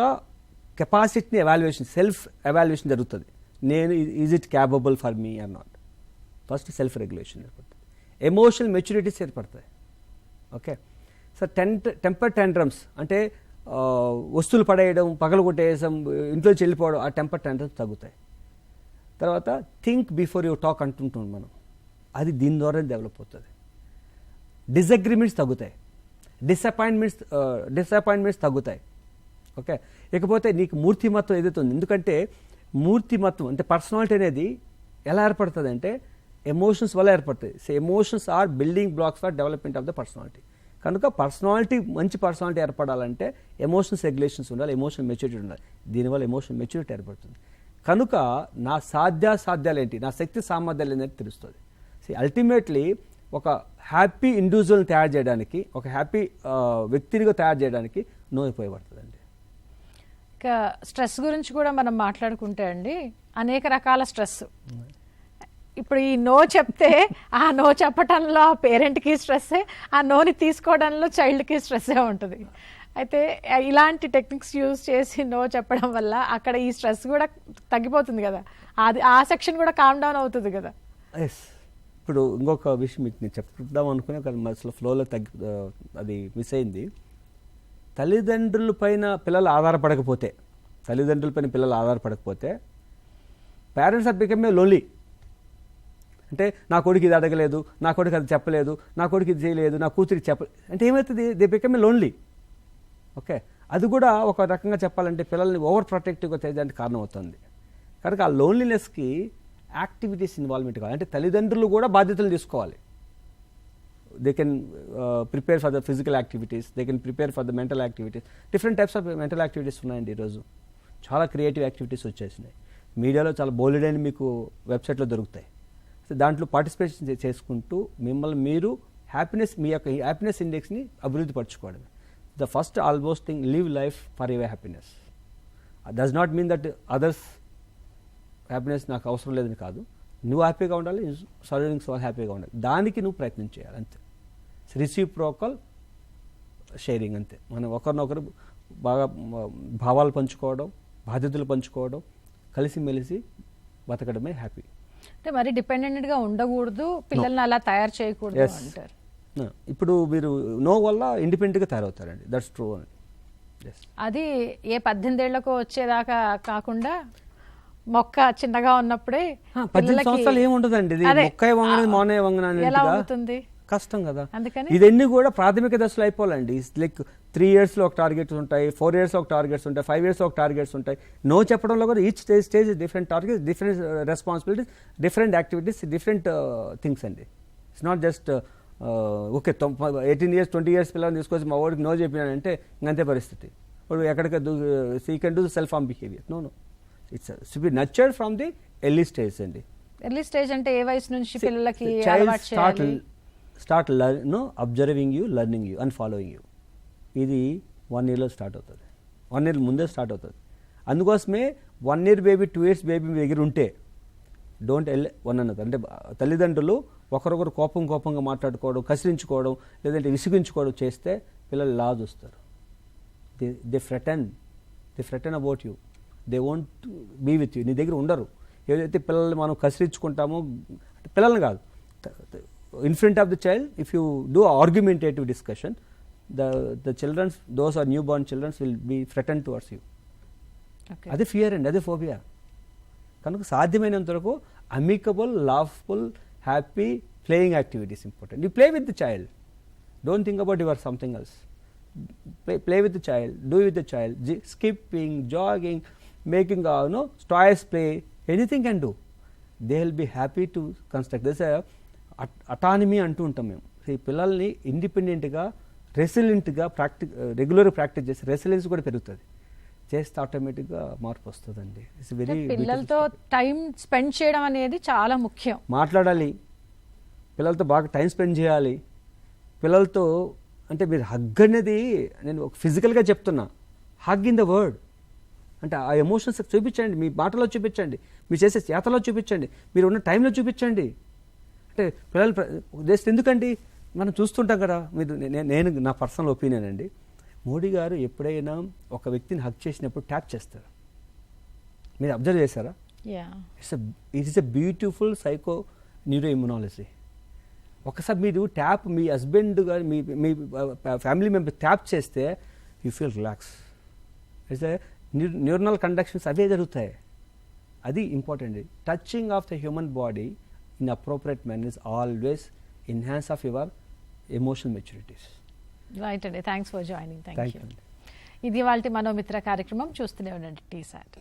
కెపాసిటీని సెల్ఫ్ ఎవాల్యుయేషన్ జరుగుతుంది. నేను is it capable for me or not. First self regulation ఏర్పడుతుంది, ఎమోషనల్ మెచ్యూరిటీస్ ఏర్పడతాయి. ఓకే సార్, టెంపర్ టెంట్రమ్స్ అంటే వస్తువులు పడేయడం, పగలు కొట్టేయడం, ఇంట్లోంచి వెళ్ళిపోవడం, ఆ టెంపర్ టెంట్రమ్స్ తగ్గుతాయి. తర్వాత థింక్ బిఫోర్ యూ టాక్ అంటుంటాం మనం, అది దీని ద్వారా డెవలప్ అవుతుంది. డిసగ్రిమెంట్స్ తగ్గుతాయి, డిసప్పాయింట్మెంట్స్ తగ్గుతాయి. ఓకే, ఇకపోతే నీకు మూర్తిమత్వం ఏదైతే ఉంది, ఎందుకంటే మూర్తిమత్వం అంటే పర్సనాలిటీ అనేది ఎలా ఏర్పడుతుంది అంటే ఎమోషన్స్ వల్ల ఏర్పడుతుంది. So emotions are building blocks for development of the personality. కనుక మంచి పర్సనాలిటీ ఏర్పడాలంటే ఎమోషన్స్ రెగ్యులేషన్స్ ఉండాలి, ఎమోషనల్ మెచ్యూరిటీ ఉండాలి. దీనివల్ల ఎమోషనల్ మెచ్యూరిటీ ఏర్పడుతుంది. కనుక నా సాధ్యాలు ఏంటి, నా శక్తి సామర్థ్యాలు ఏంటంటే తెలుస్తుంది. సో అల్టిమేట్లీ ఒక హ్యాపీ ఇండివిజువల్ని తయారు చేయడానికి, ఒక హ్యాపీ వ్యక్తినిగా తయారు చేయడానికి నో ఉపయోగపడుతుందండి. ఇక స్ట్రెస్ గురించి కూడా మనం మాట్లాడుకుంటే అండి, అనేక రకాల స్ట్రెస్. ఇప్పుడు ఈ నో చెప్తే ఆ నో చెప్పటంలో ఆ పేరెంట్కి స్ట్రెస్సే, ఆ నోని తీసుకోవడంలో చైల్డ్కి స్ట్రెస్సే ఉంటుంది. అయితే ఇలాంటి టెక్నిక్స్ యూజ్ చేసి నో చెప్పడం వల్ల అక్కడ ఈ స్ట్రెస్ కూడా తగ్గిపోతుంది కదా, అది ఆ సెక్షన్ కూడా కామ్ డౌన్ అవుతుంది కదా. ఎస్, ఇప్పుడు ఇంకొక విషయం మీకు నేను చెప్దాం అనుకునే అసలు ఫ్లోలో అది మిస్ అయింది. తల్లిదండ్రుల పైన పిల్లలు ఆధారపడకపోతే పేరెంట్స్ ఆర్ బికమ్ లోన్లీ. అంటే నా కొడుకు ఇది అడగలేదు, నా కొడుకు అది చెప్పలేదు, నా కొడుకు ఇది చేయలేదు, నా కూతురికి చెప్పలేదు అంటే ఏమవుతుంది, దే బికమ్ లోన్లీ. ఓకే, అది కూడా ఒక రకంగా చెప్పాలంటే పిల్లల్ని ఓవర్ ప్రొటెక్టివ్గా చేయడానికి కారణం అవుతుంది. కనుక ఆ లోన్లీనెస్కి యాక్టివిటీస్ ఇన్వాల్వ్మెంట్ కావాలి. అంటే తల్లిదండ్రులు కూడా బాధ్యతలు తీసుకోవాలి. They can prepare for the physical activities, they can prepare for the mental activities. Different types of mental activities ఉన్నాయండి ఈరోజు. చాలా క్రియేటివ్ యాక్టివిటీస్ వచ్చేసినాయి. మీడియాలో చాలా బోల్డైన మీకు వెబ్సైట్లో దొరుకుతాయి. సో దాంట్లో పార్టిసిపేషన్ చేసుకుంటూ మిమ్మల్ని మీరు మీ యొక్క హ్యాపీనెస్ ఇండెక్స్ని అభివృద్ధి పరచుకోవడం. The first almost thing, live life for your happiness. Does not mean that others happiness నాకు అవసరం లేదని కాదు. నువ్వు హ్యాపీగా ఉండాలి, సరౌండింగ్స్ వాళ్ళు హ్యాపీగా ఉండాలి, దానికి నువ్వు ప్రయత్నం చేయాలి అంతే. రిసిప్రోకల్ షేరింగ్ అంతే. మనం ఒకరినొకరు బాగా భావాలు పంచుకోవడం, బాధ్యతలు పంచుకోవడం, కలిసిమెలిసి బతకడమే హ్యాపీ. అంటే మరి డిపెండెంట్గా ఉండకూడదు, పిల్లల్ని అలా తయారు చేయకూడదు అంటారు. ఇప్పుడు మీరు నో వల్ల ఇండిపెండెంట్గా తయారవుతారండి. దట్స్ ట్రూ అండి. అది ఏ 18 ఏళ్లకు వచ్చేదాకా కాకుండా మొక్క చిన్నగా ఉన్నప్పుడే 18 సంవత్సరాలు ఏముండదండి. ఇది మొక్క వంగన మౌనే వంగన ఎలా అవుతుంది, కష్టం కదా. అందుకని ఇవన్నీ కూడా ప్రాథమిక దశలో అయిపోవాలండి. లైక్ 3 years లో ఒక టార్గెట్స్ ఉంటాయి, 4 years లో ఒక టార్గెట్స్ ఉంటాయి, 5 years లో ఒక టార్గెట్స్ ఉంటాయి. నో చెప్పడంలో కూడా each stage different targets, different responsibilities, different activities, different things అండి. It's not just okay 18 years 20 years పిల్లల్ని తీసుకొచ్చి మా వాడికి నో చెప్పినానంటే ఇంకంతే పరిస్థితి. వాడు ఎక్కడికి she can do self harm behaviour. No it's to be nurtured from the early stage అండి. ఎర్లీ స్టేజ్ అంటే ఏ వయసు నుంచి పిల్లలకి అలవాటు చేయాలి? Start observing you, learning you and following you. ఇది 1 yearలో స్టార్ట్ అవుతుంది. 1 year ముందే స్టార్ట్ అవుతుంది. అందుకోసమే 1 year బేబీ 2 years బేబీ మీ దగ్గర ఉంటే డోంట్ వన్ అన్నది. అంటే తల్లిదండ్రులు ఒకరొకరు కోపంగా మాట్లాడుకోవడం, కసిరించుకోవడం, లేదంటే విసిగించుకోవడం చేస్తే పిల్లలు ఇలా చూస్తారు. They frighten about you, they won't be with you. నీ దగ్గర ఉండరు. ఏదైతే పిల్లల్ని మనం కసిరించుకుంటామో, పిల్లల్ని కాదు, in front of the child, if you do argumentative discussion, the children, those are newborn children, will be threatened towards you. అది ఫియర్ అండి, అది ఫోబియా. కనుక సాధ్యమైనంత వరకు amicable, lawful, happy playing activities important. You play with the child, don't think about your something else. Play with the child, do with the child, skipping, jogging, making toys play, anything can do. They will be happy to construct this autonomy అంటూ ఉంటాం మేము. ఈ పిల్లల్ని ఇండిపెండెంట్గా, రెసిలెంట్గా రెగ్యులర్గా practice చేస్తే resilience కూడా పెరుగుతుంది. చేస్తే ఆటోమేటిక్గా మార్పు వస్తుందండి. ఇట్స్ వెరీ పిల్లలతో టైం స్పెండ్ చేయడం అనేది చాలా ముఖ్యం. మాట్లాడాలి, పిల్లలతో బాగా టైం స్పెండ్ చేయాలి. పిల్లలతో అంటే మీరు హగ్ అనేది నేను ఫిజికల్గా చెప్తున్నా, హగ్ ఇన్ ద వర్డ్. అంటే ఆ ఎమోషన్స్ చూపించండి, మీ మాటలో చూపించండి, మీరు చేసే చేతలో చూపించండి, మీరు ఉన్న టైంలో చూపించండి. అంటే పిల్లలు జస్ట్ ఎందుకండి మనం చూస్తుంటాం కదా. మీరు నేను నా పర్సనల్ ఒపీనియన్ అండి, మోడీ గారు ఎప్పుడైనా ఒక వ్యక్తిని హక్ చేసినప్పుడు ట్యాప్ చేస్తారు. మీరు అబ్జర్వ్ చేశారా? It is a beautiful psychoneuroimmunology. ఒకసారి మీరు ట్యాప్ మీ హస్బెండ్ గారు మీ ఫ్యామిలీ మెంబర్ ట్యాప్ చేస్తే you feel relax. It's a neuronal conductions అవే జరుగుతాయి. అది important. Touching of the human body in appropriate manner is always enhance of your emotional maturities. Right అండి, thanks for joining. Thank you. you. ఇది వాళ్ళ మనోమిత్ర కార్యక్రమం. చూస్తూనే ఉండండి TSAT.